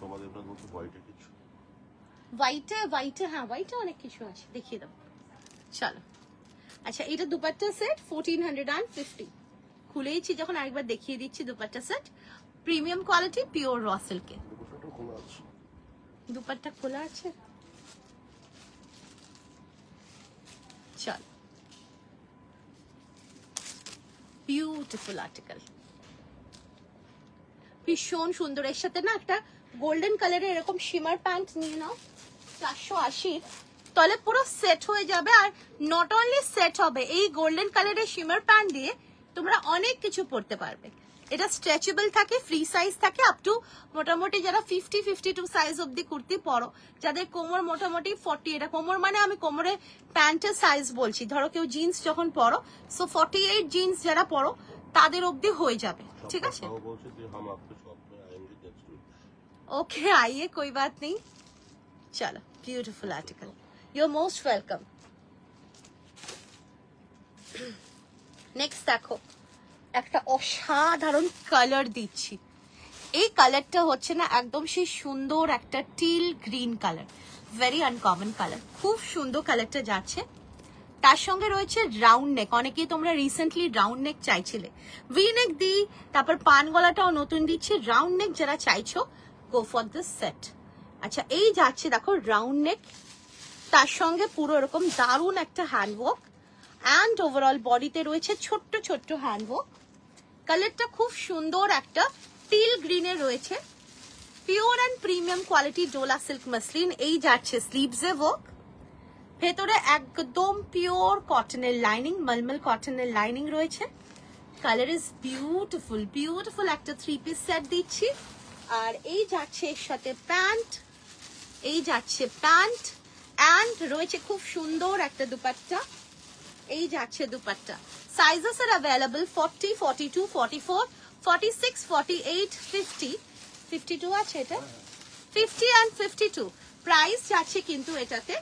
[SPEAKER 1] হোয়াইটে হ্যাঁ হোয়াইটে অনেক কিছু আছে, দেখিয়ে দাও। চলো আচ্ছা এটা দুপাট্টা সেট 1450, খুলেইছি যখন আরেকবার দেখিয়ে দিচ্ছি। Dupatta set premium quality, pure raw সিল্কে। দুপাট্টা খোলা আছে। চল বিউটিফুল আর্টিকেল, ভীষণ সুন্দর। এর সাথে না একটা গোল্ডেন কালারের এরকম শিমার প্যান্ট নিয়ে নাও 480, তাহলে পুরো সেট হয়ে যাবে। আর নট অনলি সেট হবে, এই গোল্ডেন কালারের শিমার প্যান্ট দিয়ে তোমরা অনেক কিছু পরতে পারবে। এটা স্ট্রেচেবল থাকে, ফ্রি সাইজ থাকে, আপ টু মোটামুটি যারা 50-52 সাইজ অব্দি কুর্তি পরো, যাদের কোমর মোটামুটি 40, এটা কোমর মানে আমি কোমরে প্যান্টের সাইজ বলছি, ধরো কেউ জিন্স যখন পরো, সো 48 জিন্স যারা পরো তাদের অব্দি হয়ে যাবে, ঠিক আছে? ओके आइए कोई बात नहीं, चलो beautiful article, you are most welcome. Next देखो একটা অসাধারণ কালার দিচ্ছি, এই কালারটা হচ্ছে না একদম সেই সুন্দর একটা till green colour, very uncommon colour, খুব সুন্দর কালারটা যাচ্ছে। তার সঙ্গে রয়েছে রাউন্ড নেক, অনেকেই তোমরা রিসেন্টলি রাউন্ড নেক চাইছিলে, ভি নেক দিই, তারপর পান গলাটাও নতুন দিচ্ছি, রাউন্ড নেক যারা চাইছো গো ফর দিস সেট। আচ্ছা এই যাচ্ছে দেখো রাউন্ড নেক, তার সঙ্গে পুরো এরকম দারুণ একটা হ্যান্ডওয়ার্ক, অ্যান্ড ওভারঅল বডিতে রয়েছে ছোট্ট ছোট্ট হ্যান্ডওয়ার্ক। কালারটা খুব সুন্দর একটা টিল গ্রিনে রয়েছে, pure and premium quality dola silk muslin. এই যাচ্ছে স্লিভসে ওয়ার্ক, ভেতরে একদম পিওর কটনের লাইনিং, মলমল কটনের লাইনিং রয়েছে। কালার ইজ বিউটিফুল, বিউটিফুল একটা 3 পিস সেট দিচ্ছি। আর এই যাচ্ছে এর সাথে প্যান্ট, এই যাচ্ছে প্যান্ট, অ্যান্ড রয়েছে খুব সুন্দর একটা দুপাট্টা, এই যাচ্ছে দুপাট্টা। সাইজেস আর অ্যাভেলেবল 40, 42, 44, 46, 48, 50, 52 আছে এটা, 50 and 52। প্রাইস যাচ্ছে কিন্তু এটাতে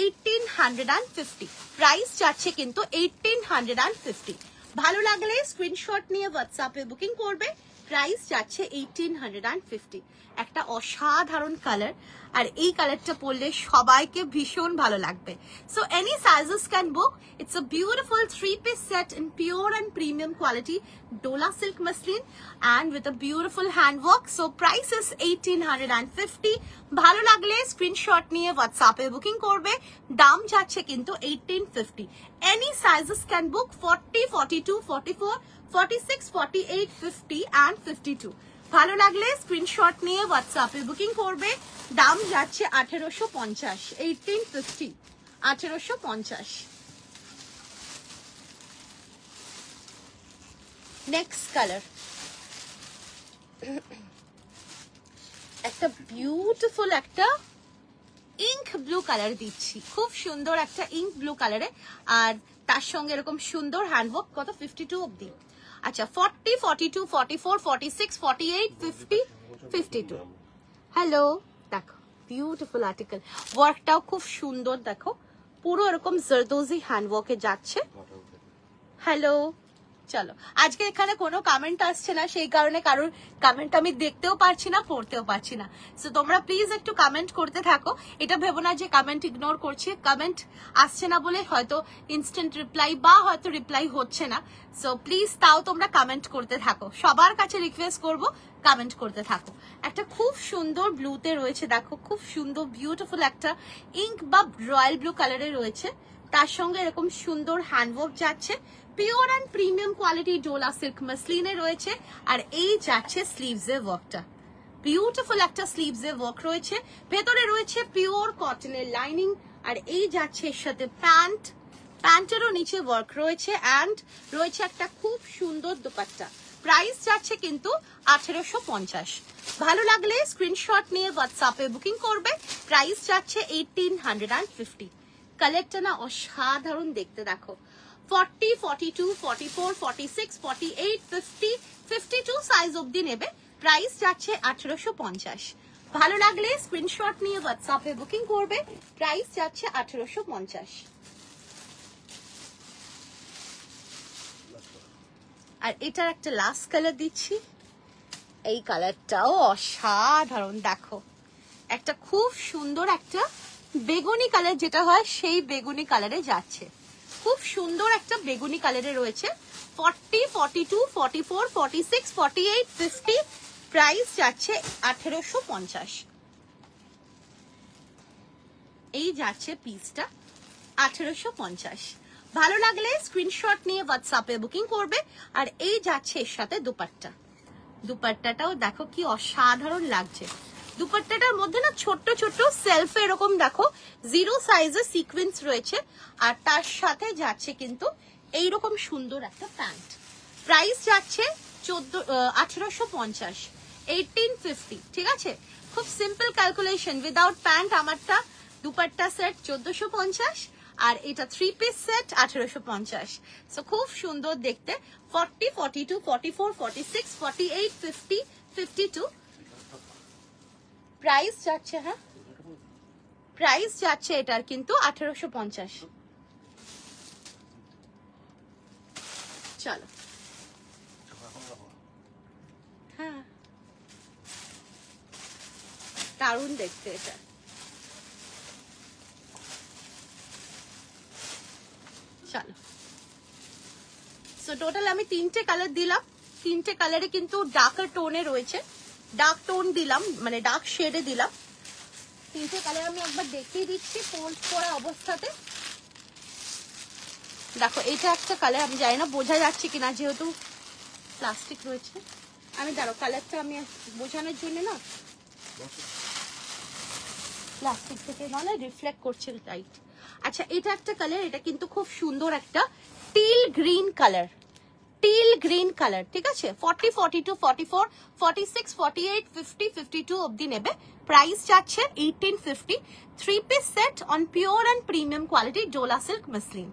[SPEAKER 1] 1850, প্রাইস যাচ্ছে কিন্তু 1850। ভালো লাগলে স্ক্রিনশট নিয়ে হোয়াটসঅ্যাপে বুকিং করবে, প্রাইস যাচ্ছে 1850। একটা অসাধারণ কালার, আর এই কালারটা পরলে সবাইকে ভীষণ ভালো লাগবে। So any sizes can book, it's a beautiful 3 piece set in pure and premium quality dola silk muslin and with a beautiful handwork. So price is 1850. ভালো লাগলে স্ক্রিনশট নিয়ে হোয়াটসঅ্যাপে বুকিং করবে, দাম যাচ্ছে কিন্তু 1850। Any sizes can book 40, 42, 44, 46, 48, 50 and 52। ভালো লাগলে স্ক্রিনশট নিয়ে হোয়াটসঅ্যাপে বুকিং করবে, দাম যাচ্ছে 1850, 1850, 1850। নেক্সট কালার একটা বিউটিফুল একটা ইঙ্ক ব্লু কালার দিচ্ছি, খুব সুন্দর একটা ইঙ্ক ব্লু কালারে, আর তার সঙ্গে এরকম সুন্দর হ্যান্ডওয়ার্ক। কত 52 অবধি? আচ্ছা 40, 42, 44, 46, 48, 50, 52। হ্যালো দেখো বিউটিফুল আর্টিকেল, ওয়ার্কটাও খুব সুন্দর, দেখো পুরো এরকম জরদোজি হ্যান্ডওয়ার্কে যাচ্ছে। হ্যালো চলো, আজকে এখানে কোনো কমেন্ট আসছে না, সেই কারণে কারোর কমেন্ট আমি দেখতেও পারছি না, পড়তেও পারছি না। সো তোমরা প্লিজ একটু কমেন্ট করতে থাকো, এটা ভেবো না যে কমেন্ট ইগনোর করছি, কমেন্ট আসছে না বলে হয়তো ইনস্ট্যান্ট রিপ্লাই বা হয়তো রিপ্লাই হচ্ছে না। সো প্লিজ তাও তোমরা কমেন্ট করতে থাকো, সবার কাছে রিকোয়েস্ট করবো কমেন্ট করতে থাকো। একটা খুব সুন্দর ব্লুতে রয়েছে, দেখো খুব সুন্দর বিউটিফুল একটা ইঙ্ক বা রয়্যাল ব্লু কালারে রয়েছে, তার সঙ্গে এরকম সুন্দর হ্যান্ডওয়ার্ক যাচ্ছে, pure and premium quality dola silk মাসলিনে রয়েছে। আর এই যাচ্ছে স্লিভসের ওয়ার্কটা, বিউটিফুল একটা স্লিভসের ওয়ার্ক রয়েছে, ভেতরে রয়েছে পিওর কটনের লাইনিং, আর এই যাচ্ছে এর সাথে প্যান্ট, প্যান্টেরও নিচে ওয়ার্ক রয়েছে, অ্যান্ড রয়েছে একটা খুব সুন্দর দুপাট্টা। প্রাইস যাচ্ছে কিন্তু 1850। ভালো লাগলে স্ক্রিনশট নিয়ে হোয়াটসঅ্যাপে বুকিং করবে, প্রাইস যাচ্ছে 1850। কালারটা না অসাধারণ দেখতে, দেখো 40, 42, 44, 46, 48, 50, 52 সাইজ অবধি নেবে, প্রাইস যাচ্ছে 1850। ভালো লাগলে স্ক্রিনশট নিয়ে হোয়াটসঅ্যাপে বুকিং করবে, প্রাইস যাচ্ছে 1850। আর এটার একটা লাস্ট কালার দিচ্ছি, এই কালারটাও অসাধারণ, দেখো একটা খুব সুন্দর একটা বেগুনি কালার, যেটা হয় সেই বেগুনি কালারে যাচ্ছে, খুব সুন্দর একটা বেগুনি কালারে রয়েছে। 40, 42, 44, 46, 48, 50, প্রাইস যাচ্ছে 1850। এই যাচ্ছে পিসটা 1850। ভালো লাগলে স্ক্রিনশট নিয়ে হোয়াটসঅ্যাপে বুকিং করবে। আর এই যাচ্ছে এর সাথে দুপাট্টা, দুপাট্টাটাও দেখো কি অসাধারণ লাগছে। দুপাট্টাটার মধ্যে না ছোট্ট ছোট্ট সেলফে এরকম দেখো 0 সাইজের সিকোয়েন্স রয়েছে, আর তার সাথে যাচ্ছে কিন্তু এইরকম সুন্দর একটা প্যান্ট। প্রাইস যাচ্ছে 1850, 1850, ঠিক আছে? খুব সিম্পল ক্যালকুলেশন, উইদাউট প্যান্ট আমারটা, দুপাট্টা সেট 1450, আর এটা 3 পিস সেট 1850। সো খুব সুন্দর দেখতে। 40, 42, 44, 46, 48, 50, 52 প্রাইস যাচ্ছে। হ্যাঁ, প্রাইস যাচ্ছে এটার কিন্তু 1850। চলো, হ্যাঁ দারুণ দেখতে এটা। চলো, সো টোটাল আমি 3টে কালার দিলাম। 3টে কালারে কিন্তু ডার্কার টোনে রয়েছে, ডার্ক টোন দিলাম, মানে ডার্ক শেডে দিলাম। 3টে কালার আমি একবার দেখিয়ে দিচ্ছি ফোল্ড করা অবস্থাতে। দেখো এটা একটা কালার, আমি জানি না বোঝা যাচ্ছে কিনা যেহেতু প্লাস্টিক রয়েছে। আমি দাঁড়ো কালারটা আমি বোঝানোর জন্য না প্লাস্টিক থেকে নয় রিফ্লেক্ট করছে লাইট। আচ্ছা এটা একটা কালার, এটা কিন্তু খুব সুন্দর একটা till green colour, till green colour, ঠিক আছে? 40, 42, 44, 46, 48, 50, 52 অবধি নেবে। প্রাইস যাচ্ছে 1850। 3 piece set on pure and premium quality dola silk muslin.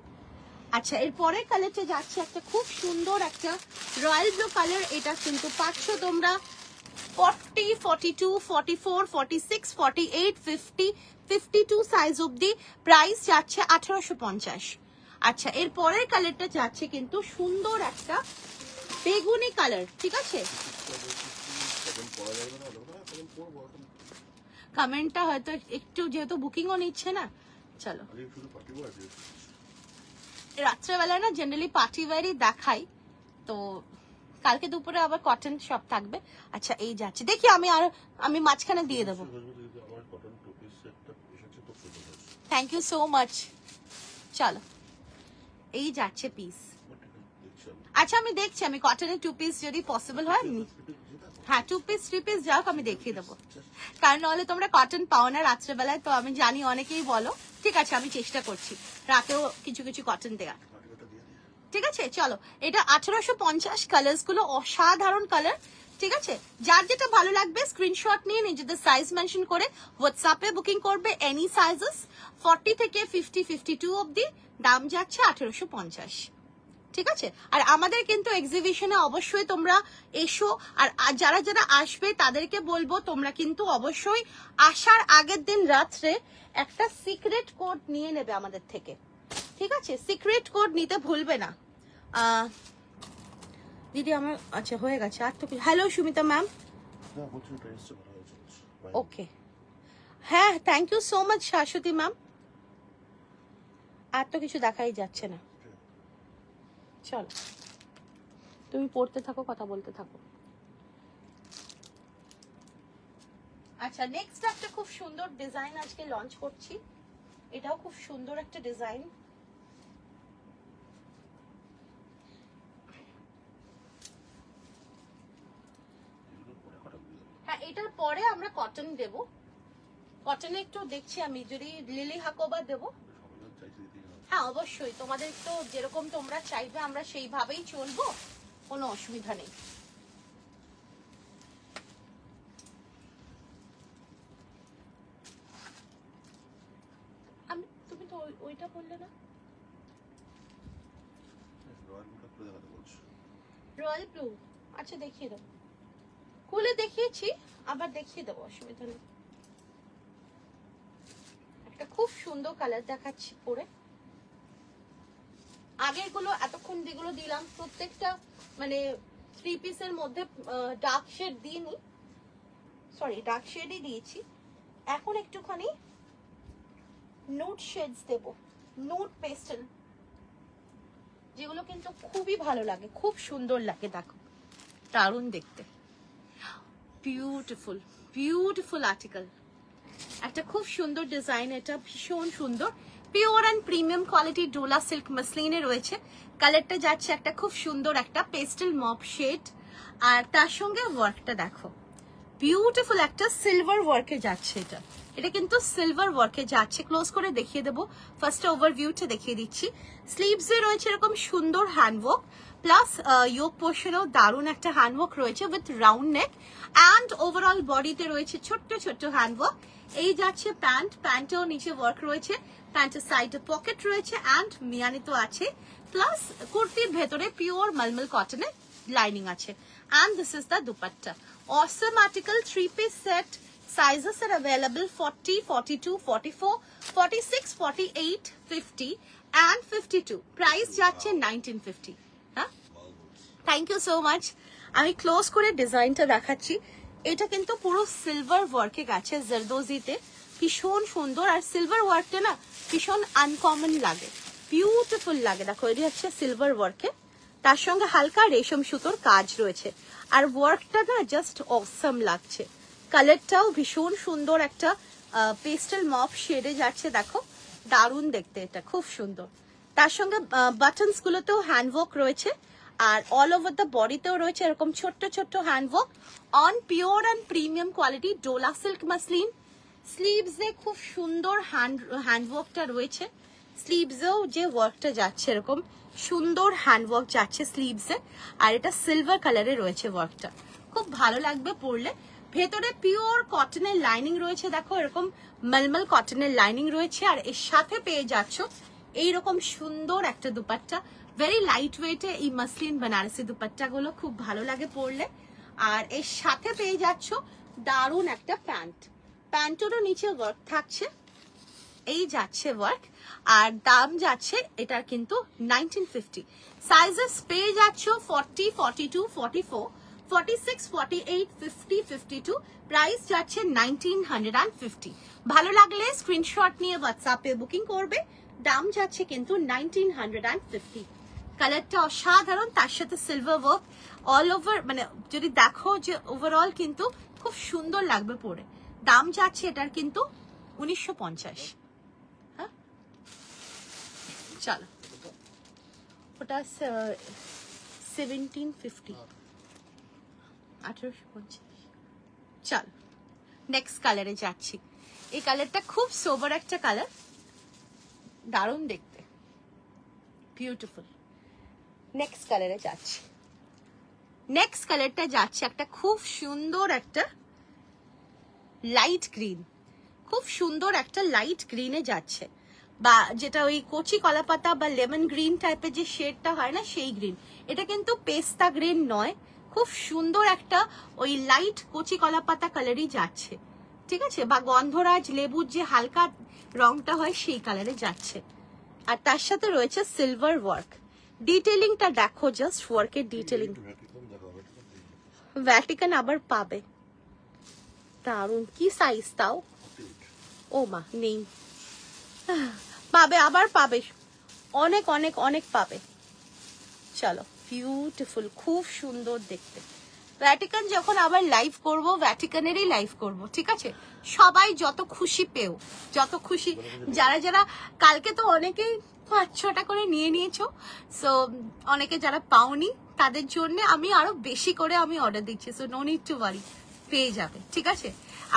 [SPEAKER 1] আচ্ছা এরপরে কালারটা যাচ্ছে একটা খুব সুন্দর একটা রয়্যাল ব্লু কালার। এটা কিন্তু পাচ্ছ তোমরা 40, 42, 44, 46, 48, 50, 52 সাইজ অবধি। প্রাইস যাচ্ছে 1850। আচ্ছা এর পরের কালারটা যাচ্ছে কিন্তু সুন্দর একটা বেগুনি কালার, ঠিক আছে? কমেন্টটা হয়তো একটু যেহেতু বুকিংও নিচ্ছে না। চলো, রাত্রেবেলায় না জেনারেলি পার্টি ওয়্যারই দেখাই, তো কালকে দুপুরে আবার কটন সব থাকবে। আচ্ছা এই যাচ্ছে, দেখি আমি মাঝখানে দিয়ে দেবো। Thank you so much. চলো এই যাচ্ছে পিস। আচ্ছা আমি দেখছি, আমি কটনের 2 পিস যদি পসিবল হয়, হ্যাঁ 2 পিস 3 পিস যাও আমি দেখিয়ে দেবো, কারণ নাহলে তোমরা কটন পাও না রাত্রেবেলায়। তো আমি জানি অনেকেই বলো, ঠিক আছে আমি চেষ্টা করছি রাতেও কিছু কিছু কটন দেওয়া, ঠিক আছে? চলো এটা 1850। কালার্স গুলো অসাধারণ কালার, ঠিক আছে? যার যেটা ভালো লাগবে স্ক্রিনশট নিয়ে নিজেদের সাইজ মেনশন করে হোয়াটসঅ্যাপে বুকিং করবে। এনি সাইজেস 40 থেকে 50, 52 অবধি। দাম যাচ্ছে 1850, ঠিক আছে? আর আমাদের কিন্তু এক্সিবিশনে অবশ্যই তোমরা এসো, আর যারা যারা আসবে তাদেরকে বলবো তোমরা কিন্তু অবশ্যই আসার আগের দিন রাত্রে একটা সিক্রেট কোড নিয়ে নেবে আমাদের থেকে, ঠিক আছে? সিক্রেট কোড নিতে ভুলবে না। দিদি আমার আচ্ছা হয়ে গেছে আর তো। হ্যালো সুমিতা ম্যাম, ওকে হ্যাঁ thank you so much Shashwati ma'am. আর তো কিছু দেখাই যাচ্ছে না। চলো তুমি পড়তে থাকো, কথা বলতে থাকো। আচ্ছা নেক্সট একটা খুব সুন্দর ডিজাইন আজকে লঞ্চ করছি। এটাও খুব সুন্দর একটা ডিজাইন। হ্যাঁ এটার পরে আমরা কটন দেব। কটনে একটু দেখছি আমি যদি লিলি হাকোবা দেব। হ্যাঁ অবশ্যই তোমাদের তো যেরকম তোমরা চাইবে আমরা সেইভাবেই চলবো, কোনো অসুবিধা নেই। তুমি তো ওইটা বললে না, রয়্যাল ব্লু। আচ্ছা দেখিয়ে দেবো, খুলে দেখিয়েছি আবার দেখিয়ে দেবো, অসুবিধা নেই। একটা খুব সুন্দর কালার দেখাচ্ছি পরে। আগের গুলো এতক্ষণ যেগুলো দিলাম প্রত্যেকটা মানে 3 পিসের মধ্যে ডার্ক শেড দিইনি, সরি ডার্ক শেডই দিয়েছি। এখন একটুখানি নুড শেডস দেব, নুড পেস্টেল, যেগুলো কিন্তু খুবই ভালো লাগে, খুব সুন্দর লাগে। দেখো দারুণ দেখতে, বিউটিফুল বিউটিফুল আর্টিকেল। একটা খুব সুন্দর ডিজাইন, এটা ভীষণ সুন্দর pure and premium quality dola silk মসলিনে রয়েছে। কালারটা যাচ্ছে একটা খুব সুন্দর একটা পেস্টেল মপ শেড, আর তার সঙ্গে ওয়ার্কটা দেখো বিউটিফুল একটা সিলভার ওয়ার্কে যাচ্ছে এটা। এটা কিন্তু সিলভার ওয়ার্কে যাচ্ছে, ক্লোজ করে দেখিয়ে দেবো, ফার্স্ট ওভারভিউটা দেখিয়ে দিচ্ছি। স্লিভসে রয়েছে এরকম সুন্দর হ্যান্ডওয়ার্ক, প্লাস ইয়োক পোর্শনেও দারুণ একটা হ্যান্ডওয়ার্ক রয়েছে with round neck, and overall বডিতে রয়েছে ছোট্ট ছোট্ট হ্যান্ডওয়ার্ক। এই যাচ্ছে প্যান্ট, প্যান্টেও নিচে ওয়ার্ক রয়েছে, প্যান্টের সাইডে পকেট রয়েছে অ্যান্ড মিয়ানি তো আছে, প্লাস কুর্তির ভেতরে পিওর মলমল কটনের লাইনিং আছে। And this is the dupatta. Awesome article, 3-piece set. Sizes are available 40, 42, 44, 46, 48, 50 and 52. Price যাচ্ছে 1950. হ্যাঁ, থ্যাংক ইউ সো মাচ। আমি ক্লোজ করে ডিজাইনটা দেখাচ্ছি। এটা কিন্তু পুরো সিলভার ওয়ার্কে গেছে জারদোজিতে, ভীষণ সুন্দর। আর সিলভার ওয়ার্কটা না ভীষণ আনকমন লাগে, বিউটিফুল লাগে। দেখো এটা হচ্ছে সিলভার ওয়ার্কে, তার সঙ্গে হালকা রেশম সুতোর কাজ রয়েছে, আর ওয়ার্কটা না জাস্ট অসম লাগছে। কালারটাও ভীষণ সুন্দর, একটা পেস্টেল মপ শেডে যাচ্ছে, দেখো দারুণ দেখতে, এটা খুব সুন্দর। তার সঙ্গে বাটনস গুলোতেও হ্যান্ডওয়ার্ক রয়েছে, আর অল ওভার দ্য বডিতেও রয়েছে এরকম ছোট্ট ছোট্ট handwork on pure and premium quality dola silk muslin. স্লিভসে খুব সুন্দর হ্যান্ডওয়ার্কটা রয়েছে, স্লিভসেও যে ওয়ার্কটা যাচ্ছে এরকম সুন্দর হ্যান্ডওয়ার্ক যাচ্ছে স্লিভসে, আর এটা সিলভার কালারে রয়েছে ওয়ার্কটা, খুব ভালো লাগবে পরলে। ভেতরে পিওর কটনের লাইনিং রয়েছে, দেখো এরকম মলমল কটনের লাইনিং রয়েছে, আর এর সাথে পেয়ে যাচ্ছ এইরকম সুন্দর একটা দুপাট্টা, ভেরি লাইট ওয়েটে। এই মাসলিন বেনারসি দুপাট্টা গুলো খুব ভালো লাগে পরলে। আর এর সাথে পেয়ে যাচ্ছ দারুণ একটা প্যান্ট, প্যান্টেরও নিচে ওয়ার্ক থাকছে, এই যাচ্ছে ওয়ার্ক, আর দাম যাচ্ছে এটার কিন্তু 1950। সাইজেস পেয়ে যাচ্ছ 40, 42, 44, 46, 48, 50, 52। প্রাইস যাচ্ছে 1950। ভালো লাগলে স্ক্রিনশট নিয়ে হোয়াটসঅ্যাপে বুকিং করবে, দাম যাচ্ছে কিন্তু 1950। কালারটা অসাধারণ, তার সাথে সিলভার ওয়ার্ক অল ওভার, মানে যদি দেখো যে ওভারঅল কিন্তু খুব সুন্দর লাগবে পরে। দাম যাচ্ছে এটার কিন্তু 1950। হ্যাঁ চলো, ওটা 1750, 1850। চলো নেক্সট কালারে যাচ্ছি। এই কালারটা খুব সোবার একটা কালার, দারুণ দেখতে, বিউটিফুল। নেক্সট কালারে যাচ্ছি। নেক্সট কালারটা যাচ্ছে একটা খুব সুন্দর একটা লাইট গ্রিন, খুব সুন্দর একটা লাইট গ্রিনে যাচ্ছে, বা যেটা ওই কচি কলাপাতা বা লেমন গ্রিন টাইপের যে শেডটা হয় না, সেই গ্রিন। এটা কিন্তু পেস্তা গ্রিন নয়, খুব সুন্দর একটা ওই লাইট কচি কলাপাতা কালারই যাচ্ছে, ঠিক আছে, বা গন্ধরাজ লেবুর যে হালকা রংটা হয় সেই কালারে যাচ্ছে। আর তার সাথে রয়েছে সিলভার ওয়ার্ক। ডিটেলিংটা দেখো, জাস্ট ওয়ার্কের ডিটেলিং। ভ্যাটিকান আবার পাবে, দারুন। কি সাইজ তাও? ও মা নেই, পাবে, আবার পাবে, অনেক অনেক অনেক পাবে। চলো, বিউটিফুল, খুব সুন্দর দেখতে। ভ্যাটিকান যখন আবার লাইভ করব, ভ্যাটিকানেরই লাইভ করব, ঠিক আছে? সবাই যত খুশি পেও, যত খুশি। যারা যারা কালকে তো অনেকেই 5-6টা করে নিয়ে নিয়েছো, সো অনেকে যারা পাওনি তাদের জন্য আমি আরো বেশি করে আমি অর্ডার দিচ্ছি, so no need to worry, পেয়ে যাবে, ঠিক আছে?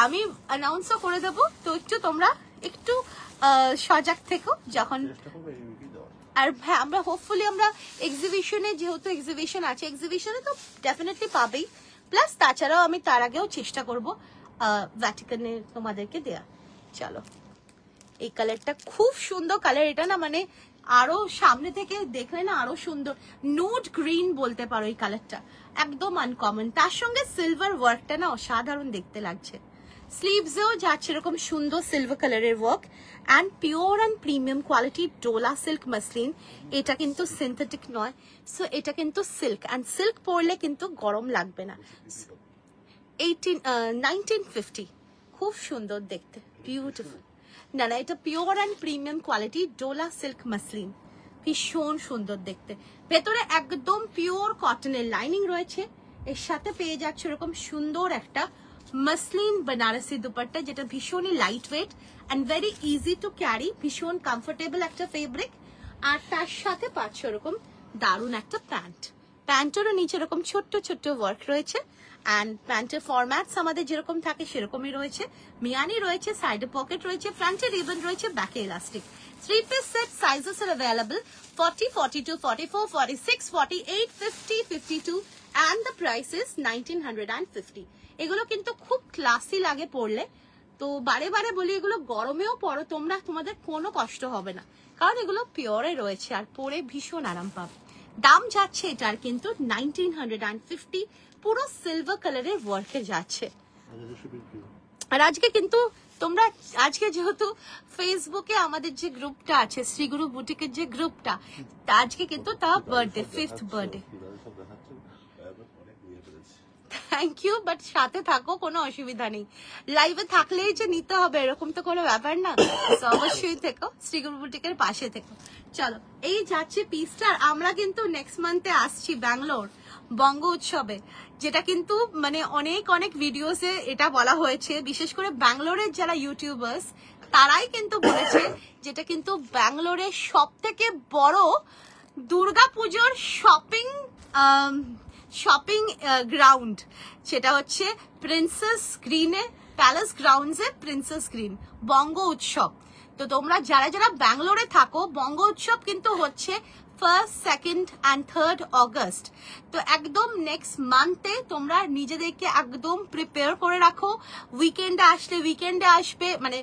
[SPEAKER 1] আমি অ্যানাউন্সও করে দেবো, তো একটু তোমরা একটু সজাগ থেকো যখন। আর হ্যাঁ, আমরা হোপফুলি আমরা এক্সিবিশনে, যেহেতু এক্সিবিশন আছে, এক্সিবিশনে তো ডেফিনেটলি পাবেই, প্লাস তাছাড়াও আমি তার আগেও চেষ্টা করব ভ্যাটিকানে তোমাদেরকে দেয়া। চলো, এই কালারটা খুব সুন্দর কালার, এটা না মানে আরো সামনে থেকে দেখলে না আরো সুন্দর, নুড গ্রিন বলতে পারো এই কালারটা, একদম আনকমন। তার সঙ্গে সিলভার ওয়ার্কটা না অসাধারণ দেখতে লাগছে। স্লিভসেও যাচ্ছে এরকম সুন্দর সিলভার কালারের work, and pure and premium quality dola silk muslin. এটা কিন্তু সিনথেটিক নয়, সো এটা কিন্তু সিল্ক, অ্যান্ড সিল্ক পরলে কিন্তু গরম লাগবে না। 1950, খুব সুন্দর দেখতে, বিউটিফুল। না না, এটা pure and premium quality dola silk muslin, ভীষণ সুন্দর দেখতে। ভেতরে একদম পিওর কটনের লাইনিং রয়েছে, এর সাথে পেয়ে যাচ্ছে এরকম সুন্দর একটা মাসলিন বেনারসি দুপাট্টা, যেটা ভীষণই light weight and very easy to carry, ভীষণ কমফোর্টেবল একটা ফেব্রিক। আর তার সাথে পাচ্ছ এরকম দারুণ একটা প্যান্ট, প্যান্টেরও নিচে এরকম ছোট্ট ছোট্ট ওয়ার্ক রয়েছে অ্যান্ড প্যান্টের ফরম্যাটস আমাদের যেরকম থাকে সেরকমই রয়েছে। মিয়ানি রয়েছে, সাইডে পকেট রয়েছে, ফ্রন্টে রিবন রয়েছে, ব্যাকে elastic. 3-piece set sizes are available 40, 42, 44, 46, 48, 50, 52 and the price is 1950। এগুলো কিন্তু খুব ক্লাসি লাগে পরলে, তো বারে বারে বলি এগুলো গরমেও পরো তোমরা, তোমাদের কোনো কষ্ট হবে না, কারণ এগুলো পিওরে রয়েছে আর পরে ভীষণ আরাম পাবে। দাম যাচ্ছে এটার কিন্তু 1950, পুরো সিলভার কালারের ওয়ার্কে যাচ্ছে। আর আজকে কিন্তু তোমরা আজকে যেহেতু ফেসবুকে আমাদের যে গ্রুপটা আছে শ্রীগুরু বুটিকের যে গ্রুপটা, আজকে কিন্তু তা birthday, 5th birthday. Thank you, but সাথে থাকো, কোনো অসুবিধা নেই। লাইভে থাকলেই যে নিতে হবে এরকম তো কোনো ব্যাপার না, অবশ্যই থেকো, শ্রীগুরু বুটিকের পাশে থেকো। চলো এই যাচ্ছে পিসটা। আমরা কিন্তু নেক্সট মান্থে আসছি ব্যাঙ্গালোর বঙ্গ উৎসবে, যেটা কিন্তু মানে অনেক অনেক ভিডিওসে এটা বলা হয়েছে, বিশেষ করে ব্যাঙ্গালোরের যারা ইউটিউবার্স তারাই কিন্তু বলেছে যেটা কিন্তু ব্যাঙ্গালোরের সব থেকে বড় দুর্গাপুজোর শপিং গ্রাউন্ড, সেটা হচ্ছে প্রিন্সেস গ্রিনে, প্যালেস গ্রাউন্ডসে প্রিন্সেস গ্রিন বঙ্গ উৎসব। তো তোমরা যারা যারা ব্যাঙ্গালোরে থাকো, বঙ্গ উৎসব কিন্তু হচ্ছে 1st, 2nd and 3rd August. তো একদম নেক্সট মান্থে তোমরা নিজেদেরকে একদম প্রিপেয়ার করে রাখো। উইকেন্ডে আসলে উইকেন্ডে আসবে, মানে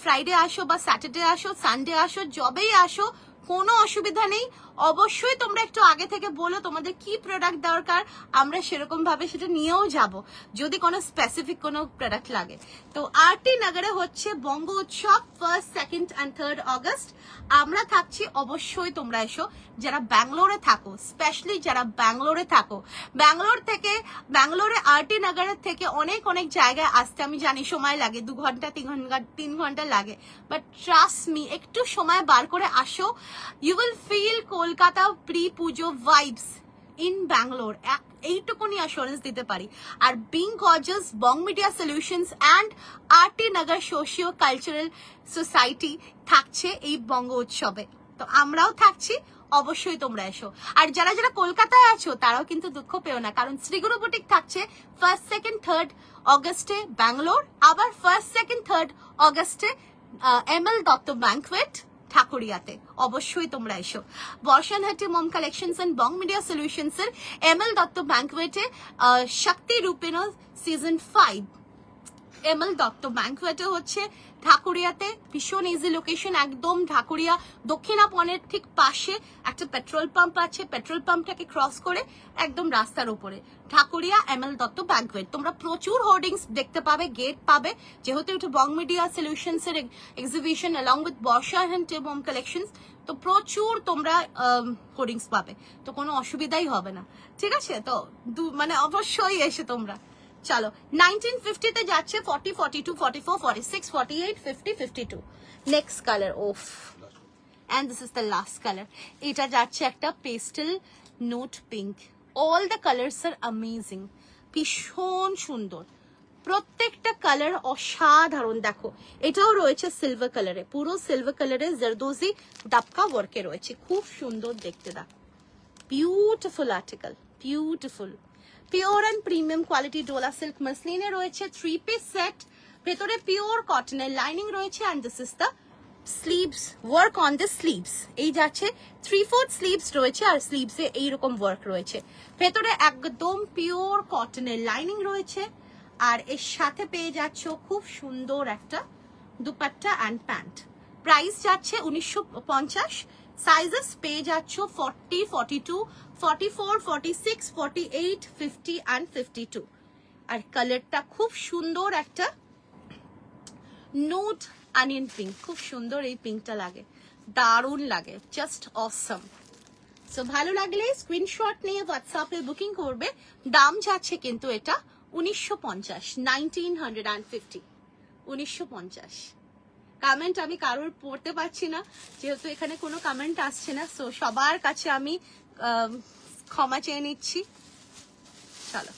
[SPEAKER 1] ফ্রাইডে আসো বা স্যাটারডে আসো, সানডে আসো, যবেই আসো কোনো অসুবিধা নেই। অবশ্যই তোমরা একটু আগে থেকে বলো তোমাদের কি প্রোডাক্ট দরকার, আমরা সেরকম ভাবে সেটা নিয়েও যাব যদি কোনো স্পেসিফিক কোনো প্রোডাক্ট লাগে। তো আরটি নগরে হচ্ছে বঙ্গ উৎসব 1st, 2nd and 3rd August. আমরা থাকছি, অবশ্যই তোমরা এসো যারা ব্যাঙ্গালোরে থাকো, স্পেশালি যারা ব্যাঙ্গালোরে থাকো। ব্যাঙ্গালোরে আরটি নগরের থেকে অনেক অনেক জায়গায় আসতে আমি জানি সময় লাগে, 2 ঘন্টা 3 ঘন্টা লাগে, বাট ট্রাস্ট মি, একটু সময় বার করে আসো, you will feel Kolkata pre Pujo vibes in Bangalore, এইটুকুনি অ্যাসুরেন্স দিতে পারি। আর being gorgeous, Bong media solutions and RT Nagar socio cultural society থাকছে এই বঙ্গ উৎসবে, তো আমরাও থাকছি, অবশ্যই তোমরা এসো। আর যারা যারা কলকাতায় আছো তারাও কিন্তু দুঃখ পেও না, কারণ শ্রীগুরু বুটিক থাকছে 1st, 2nd, 3rd অগস্টে ব্যাঙ্গালোর, আবার 1st, 2nd, 3rd অগস্টে ML দত্ত ব্যাংকুয়েট ঠাকুরিয়াতে। অবশ্যই তোমরা এসো। Barshanhati Mom collections and Bong media solutions এর ML দত্ত ব্যাংকুয়েটে শক্তি রূপেণ সিজন 5 ML দত্ত ব্যাংকুয়েটে হচ্ছে ঠাকুরিয়াতে, ভীষণ ইজি লোকেশন, একদম ঢাকুরিয়া দক্ষিণাপনের ঠিক পাশে একটা পেট্রোল পাম্প আছে, পেট্রোল পাম্পটাকে ক্রস করে একদম রাস্তার উপরে ঠাকুরিয়া ML দত্ত ব্যাংকুয়েট। তোমরা প্রচুর হোর্ডিংস দেখতে পাবে, গেট পাবে, যেহেতু এটা বং মিডিয়া সলিউশনস এর exhibition along with Barshanhati Mom collections, তো প্রচুর তোমরা হোর্ডিংস পাবে, তো কোনো অসুবিধাই হবে না, ঠিক আছে? তো মানে অবশ্যই এসে তোমরা। চলো 1950 যাচ্ছে 40, 42, 44, 46, 48, 50, 52। নেক্সট কালার, ওফ, and this is the last color, এটা যাচ্ছে একটা pastel note pink. All the colours are amazing, ভীষণ সুন্দর, প্রত্যেকটা কালার অসাধারণ। দেখো এটাও রয়েছে সিলভার কালারে, পুরো সিলভার কালারে জারদোজি ডাবকা ওয়ার্কে রয়েছে, খুব সুন্দর দেখতে। দেখো beautiful article, beautiful pure and premium quality dola silk মাসলিনে রয়েছে। 3-piece সেট, ভেতরে পিওর কটনের লাইনিং রয়েছে, and this is the sleeves, work on the sleeves. এই যাচ্ছে 3/4 স্লিভস রয়েছে, আর স্লিভসে এইরকম ওয়ার্ক রয়েছে, ভেতরে একদম পিওর কটনের লাইনিং রয়েছে, আর এর সাথে পেয়ে যাচ্ছ খুব সুন্দর একটা দুপাট্টা অ্যান্ড প্যান্ট। প্রাইস যাচ্ছে 1950, সাইজেস পেয়ে যাচ্ছ 40, 42, 44, 46, 48, 50 and 52। আর কালারটা খুব সুন্দর একটা নোট অনিয়ন পিঙ্ক, খুব সুন্দর এই পিঙ্কটা লাগে, দারুণ লাগে, জাস্ট অসম। সো ভালো লাগলে স্ক্রিনশট নিয়ে হোয়াটসঅ্যাপে বুকিং করবে। দাম যাচ্ছে কিন্তু এটা 1950, 1950, 1950। কমেন্ট আমি কারোর পড়তে পারছি না, যেহেতু এখানে কোনো কমেন্ট আসছে না, সো সবার কাছে আমি ক্ষমা চেয়ে নিচ্ছি। চলো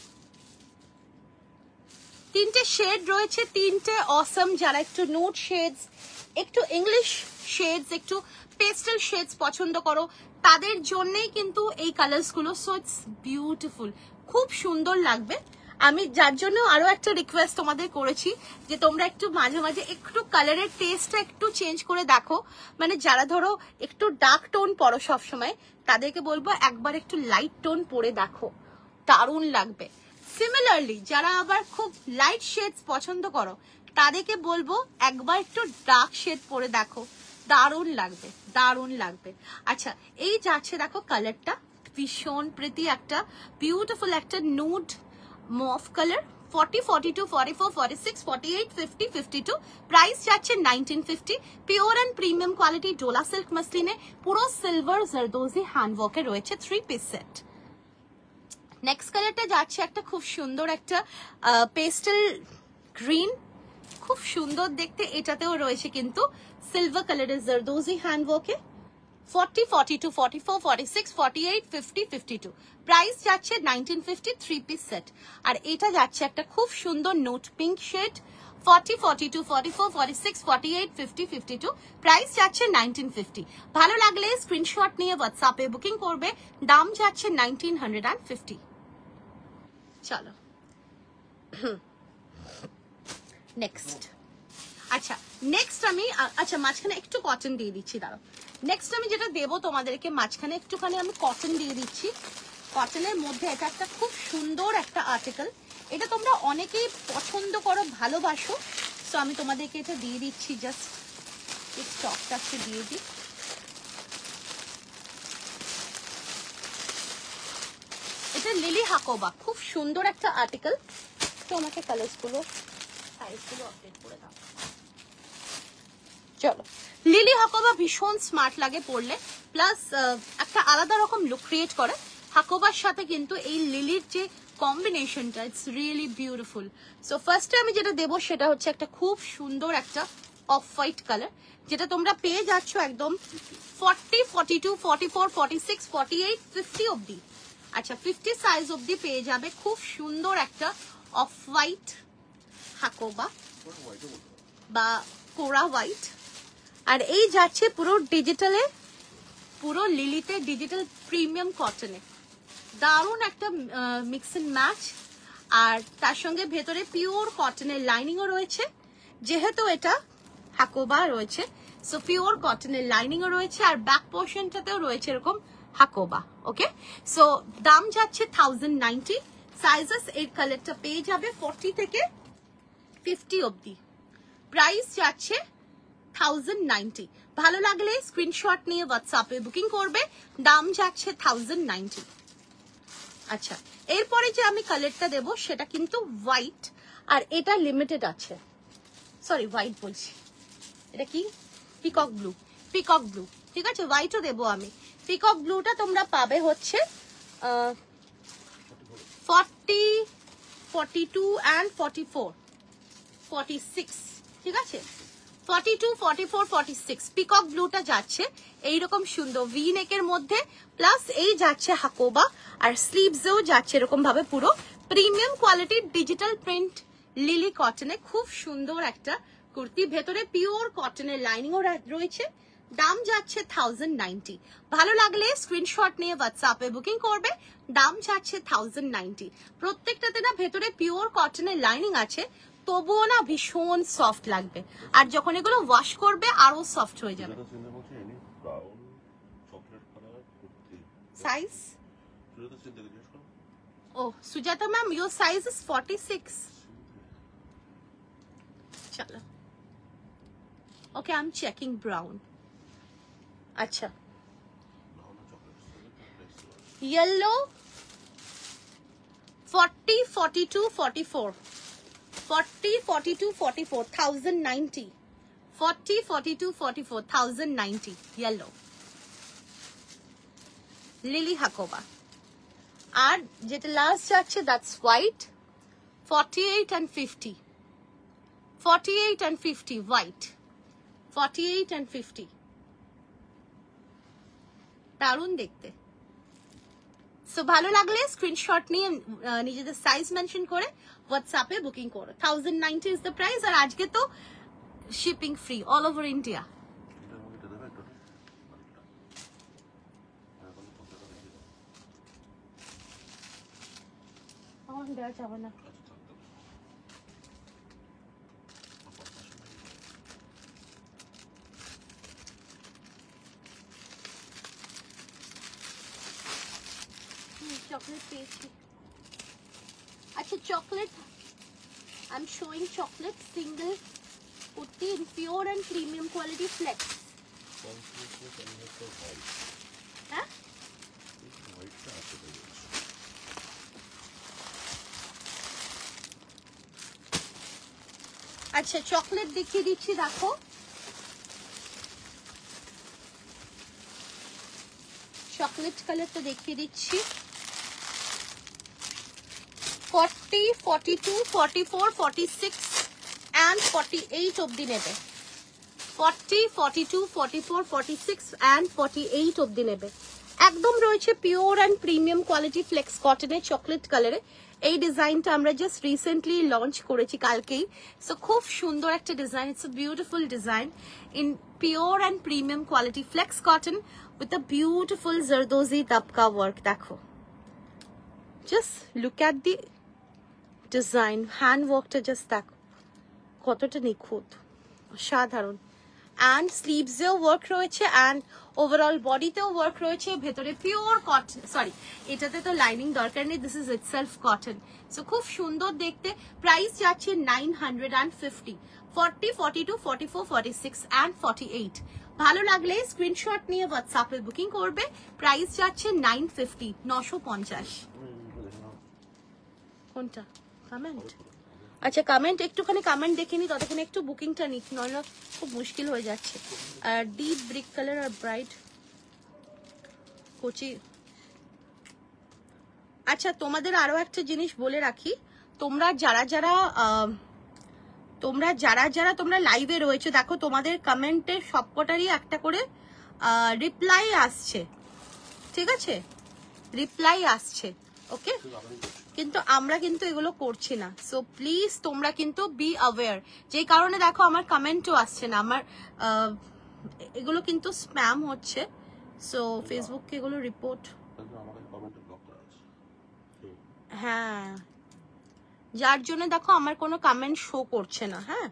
[SPEAKER 1] 3টে শেড রয়েছে, 3টে অসম। যারা একটু নোট শেডস, একটু ইংলিশ শেডস, একটু পেস্টেল শেডস পছন্দ করো, তাদের জন্যই কিন্তু এই কালার্স গুলো। সো ইটস বিউটিফুল, খুব সুন্দর লাগবে। আমি যার জন্য আরো একটা রিকোয়েস্ট তোমাদের করেছি যে তোমরা একটু মাঝে মাঝে একটু কালারের টেস্টটা একটু চেঞ্জ করে দেখো। মানে যারা ধরো একটু ডার্ক টোন পরো সবসময়, তাদেরকে বলবো একবার একটু লাইট টোন পরে দেখো, দারুণ লাগবে। সিমিলারলি যারা আবার খুব লাইট শেডস পছন্দ করো, তাদেরকে বলবো একবার একটু ডার্ক শেড পরে দেখো, দারুণ লাগবে, দারুণ লাগবে। আচ্ছা, এই যাচ্ছে দেখো কালারটা ভীষণ প্রীতি, একটা বিউটিফুল একটা নুড মফ কালার। 40, 42, 44, 46, 48, 50, 52, প্রাইস যাচ্ছে 1950। Pure and premium quality dola silk মাসলিনে পুরো সিলভার জারদোজি হ্যান্ডওয়ার্কে রয়েছে 3 পিস সেট। নেক্সট কালারটা যাচ্ছে একটা খুব সুন্দর একটা পেস্টেল গ্রিন, খুব সুন্দর দেখতে। এটাতেও রয়েছে কিন্তু সিলভার কালারের জারদোজি হ্যান্ডওয়ার্কে। 40, 42, 44, 46, 48, 50, 52, প্রাইস যাচ্ছে 1950, 3 পিস সেট। আর এটা যাচ্ছে একটা খুব সুন্দর নোট পিঙ্ক শেড। 40, 42, 44, 46, 48, 50, 52, প্রাইস যাচ্ছে 1950। ভালো লাগলে স্ক্রিনশট নিয়ে হোয়াটসঅ্যাপে বুকিং করবে, দাম যাচ্ছে 1950। চলো নেক্সট। আচ্ছা নেক্সট আমি আচ্ছা মাঝখানে একটু কটন দিয়ে দিচ্ছি, দাঁড়াও। নেক্সট আমি যেটা দেবো তোমাদেরকে, মাঝখানে একটুখানি আমি কটন দিয়ে দিচ্ছি। কটনের মধ্যে এটা একটা খুব সুন্দর একটা আর্টিকেল, এটা তোমরা অনেকেই পছন্দ করো, ভালোবাসো। সো আমি তোমাদেরকে এটা দিয়ে দিচ্ছি, জাস্ট এই স্টকটা একটু দিয়ে দিই। এটা লিলি হাকোবা, খুব সুন্দর একটা আর্টিকেল। তো আমাকে কালারসগুলো সাইজগুলো আপডেট করে দাও। চলো, লিলি হাকোবা ভীষণ স্মার্ট লাগে পরলে, প্লাস একটা আলাদা রকম লুক ক্রিয়েট করে। হাকোবার সাথে কিন্তু এই লিলির যে কম্বিনেশনটা, ইটস রিয়েলি বিউটিফুল। সো ফার্স্টে আমি যেটা দেবো সেটা হচ্ছে একটা খুব সুন্দর একটা অফ হোয়াইট কালার, যেটা তোমরা পেয়ে যাচ্ছ একদম 40, 42, 44, 46, 48, 50 অব্দি। আচ্ছা 50 সাইজ অব্দি পেয়ে যাবে খুব সুন্দর একটা অফ হোয়াইট হাকোবা বা কোরা হোয়াইট। আর এই যাচ্ছে পুরো ডিজিটালে, পুরো লিলিতে ডিজিটাল প্রিমিয়াম কটনে, দারুণ একটা মিক্স এন্ড ম্যাচ। আর তার সঙ্গে ভেতরে পিওর কটনের লাইনিংও রয়েছে, যেহেতু এটা হাকোবা রয়েছে, সো পিওর কটনের লাইনিংও রয়েছে। আর ব্যাক পোর্শনটাতেও রয়েছে এরকম হাকোবা। ওকে, সো দাম যাচ্ছে 1090। সাইজেস এই কালারটা পেয়ে যাবে 40 থেকে 50 অব্দি। প্রাইস যাচ্ছে 1090। ভালো লাগলে স্ক্রিনশট নিয়ে হোয়াটসঅ্যাপে বুকিং করবে, দাম যাচ্ছে 1090। আচ্ছা এরপরে যে আমি কালারটা দেবো সেটা কিন্তু হোয়াইট, আর এটা লিমিটেড আছে। সরি হোয়াইট বলছি, এটা কি পিকক ব্লু, পিকক ব্লু, ঠিক আছে। হোয়াইটও দেবো আমি। পিকক ব্লুটা তোমরা পাবে হচ্ছে 40, 42 and 44, 46, ঠিক আছে। 42, 44, 46 পিকক ব্লুটা যাচ্ছে এইরকম সুন্দর ভি নেকের মধ্যে, প্লাস এই যাচ্ছে হাকোবা, আর স্লিভসেও যাচ্ছে এরকম ভাবে পুরো প্রিমিয়াম কোয়ালিটির ডিজিটাল প্রিন্ট লিলি কটনে খুব সুন্দর একটা কুর্তি। ভেতরে পিওর কটনের লাইনিংও রয়েছে, দাম যাচ্ছে 1090। ভালো লাগলে স্ক্রিনশট নিয়ে হোয়াটসঅ্যাপে বুকিং করবে, দাম যাচ্ছে 1090। প্রত্যেকটাতে না ভেতরে পিওর কটনের লাইনিং আছে, তবুও না ভীষণ সফট লাগবে, আর যখন এগুলো ওয়াশ করবে আরো সফট হয়ে যাবে। সাইজ ও Sujata ma'am, your size is 46। চলো okay, I am checking brown. আচ্ছা येलो 40, 42, 44, 40, 42, 44, 1090, 40, 42, 44, 1090, येलो লিলি হাকোবা। আর যেটা লাস্ট যাচ্ছে that's white, 48 and 50, 48 and 50 white, 48 and 50, দারুণ দেখতে। সো ভালো লাগলে স্ক্রিনশট নিয়ে নিজেদের সাইজ মেনশন করে হোয়াটসঅ্যাপে বুকিং করো। 1090 ইজ দ্য প্রাইস। আর আজকে তো shipping free all over India. দেওয়া যাবে না। চকলেট পেয়েছি। আচ্ছা chocolate, I am showing chocolate single kurti in pure and premium quality flex. হ্যাঁ আচ্ছা চকলেট দেখিয়ে দিচ্ছি, দেখো চকলেট কালারটা দেখিয়ে দিচ্ছি। 40, 42, 44, 46 and 48 অবধি নেবে। 40, 42, 44, 46 and 48 অবধি নেবে। একদম রয়েছে pure and premium quality flex কটনের চকলেট কালারে। এই ডিজাইনটা আমরা জাস্ট রিসেন্টলি লঞ্চ করেছি কালকেই। সো খুব সুন্দর একটা design, it's a beautiful design in pure and premium quality flex cotton with a beautiful zardozi dabka work. দেখো, just look at the design, hand ওয়ার্কটা জাস্ট দেখো কতটা নিখুঁত, সাধারণ। অ্যান্ড স্লিভসেও ওয়ার্ক রয়েছে অ্যান্ড ওভারঅল বডিতেও ওয়ার্ক রয়েছে। ভেতরে পিওর কটন, সরি এটাতে তো লাইনিং দরকার নেই, this is itself cotton. So খুব সুন্দর দেখতে। প্রাইস যাচ্ছে 950, 40, 42, 44, 46 and 48। ভালো লাগলে স্ক্রিনশট নিয়ে হোয়াটসঅ্যাপে বুকিং করবে। প্রাইস যাচ্ছে 950, 950। কোনটা কমেন্ট? আচ্ছা কমেন্ট, একটুখানি কমেন্ট দেখে নি, ততক্ষণ একটু বুকিংটা নিক, নইলে খুব মুশকিল হয়ে যাচ্ছে। আর ডিপ ব্রিক কালার আর ব্রাইট কোচি। আচ্ছা তোমাদের আরো একটা জিনিস বলে রাখি, তোমরা যারা তোমরা লাইভে রয়েছে, দেখো তোমাদের কমেন্টে সবকটারই একটা করে রিপ্লাই আসছে, ঠিক আছে? রিপ্লাই আসছে, ওকে? কিন্তু আমরা কিন্তু এগুলো করছি না। সো প্লিজ তোমরা কিন্তু বি অ্যাওয়্যার। যেই কারণে দেখো আমার কমেন্টও আসছে না, আমার এগুলো কিন্তু স্প্যাম হচ্ছে। সো ফেসবুককে এগুলো রিপোর্ট, হ্যাঁ, যার জন্য দেখো আমার কোনো কমেন্ট শো করছে না। হ্যাঁ,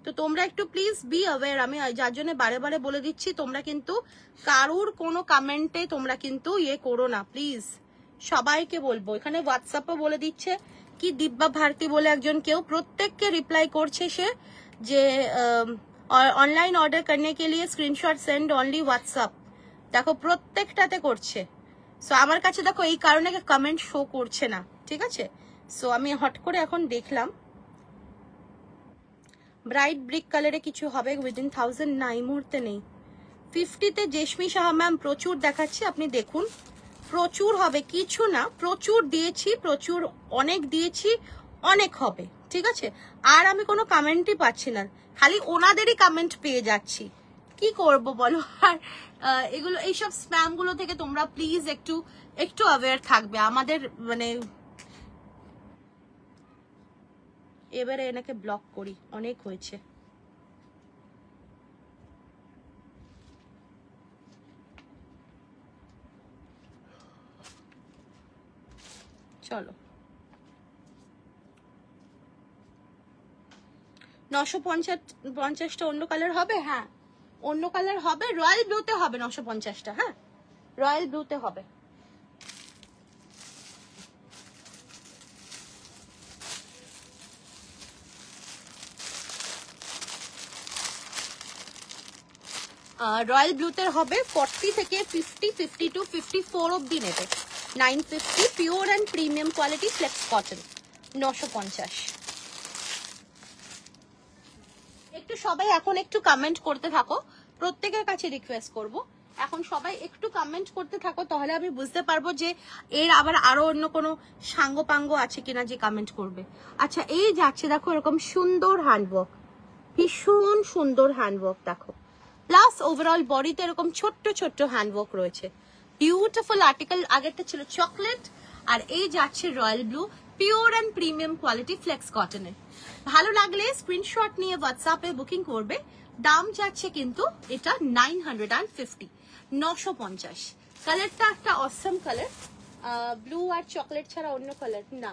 [SPEAKER 1] তো তোমরা একটু প্লিজ বি অ্যাওয়্যার। আমি যার জন্য বারে বারে বলে দিচ্ছি, তোমরা কিন্তু কারুর কোনো কমেন্টে তোমরা কিন্তু ইয়ে করো না প্লিজ। সবাইকে বলবো, এখানে হোয়াটসঅ্যাপে বলে দিচ্ছে কি দিব্যা ভারতী বলে একজন কেউ, প্রত্যেককে রিপ্লাই করছে সে যে অনলাইন অর্ডার করনে কে লিয়ে স্ক্রিনশট সেন্ড অনলি হোয়াটসঅ্যাপ। দেখো প্রত্যেকটাতে করছে। সো আমার কাছে দেখো এই কারণে কমেন্ট শো করছে না, ঠিক আছে? সো আমি হট করে এখন দেখলাম ব্রাইট ব্রিক কালারে কিছু হবে উইদিন 1000, না এই মুহূর্তে নেই। 50-তে জেসমি শাহ ম্যাম প্রচুর দেখাচ্ছে, আপনি দেখুন প্রচুর হবে, কিছু না, প্রচুর দিয়েছি, প্রচুর অনেক দিয়েছি, অনেক হবে, ঠিক আছে? আর আমি কোনো কমেন্টই পাচ্ছি না, খালি ওনাদেরই কমেন্ট পেয়ে যাচ্ছি, কি করব বলো? আর এগুলো এইসব স্প্যাম গুলো থেকে তোমরা প্লিজ একটু অ্যাওয়্যার থাকবে আমাদের, মানে এবারে এনাকে ব্লক করি, অনেক হয়েছে। চলো 950টা অন্য কালার হবে। হ্যাঁ অন্য কালার হবে, রয়্যাল ব্লুতে হবে 950টা। হ্যাঁ রয়্যাল ব্লুতে হবে। রয়্যাল ব্লুতে হবে 40 থেকে 50, 52, 54 অবধি নেবে। 950 pure and premium quality flex cotton, 950। একটু সবাই এখন একটু কমেন্ট করতে থাকো, প্রত্যেকের কাছে রিকোয়েস্ট করব, এখন সবাই একটু কমেন্ট করতে থাকো, তাহলে আমি বুঝতে পারবো যে এর আবার আরো অন্য কোনো সাঙ্গ পাঙ্গ আছে কিনা যে কমেন্ট করবে। আচ্ছা এই যাচ্ছে দেখো এরকম সুন্দর হ্যান্ডওয়ার্ক, ভীষণ সুন্দর হ্যান্ডওয়ার্ক দেখো, প্লাস ওভারঅল বডিতে এরকম ছোট্ট ছোট্ট হ্যান্ডওয়ার্ক রয়েছে, বিউটিফুল আর্টিকেল। আগেরটা ছিল চকলেট, আর এই যাচ্ছে royal blue, pure and premium quality flex কটনের। ভালো লাগলে স্ক্রিনশট নিয়ে হোয়াটসঅ্যাপে বুকিং করবে। দাম যাচ্ছে কিন্তু এটা 950, 950। কালারটা একটা অসম কালার, ব্লু আর চকলেট ছাড়া অন্য কালার না,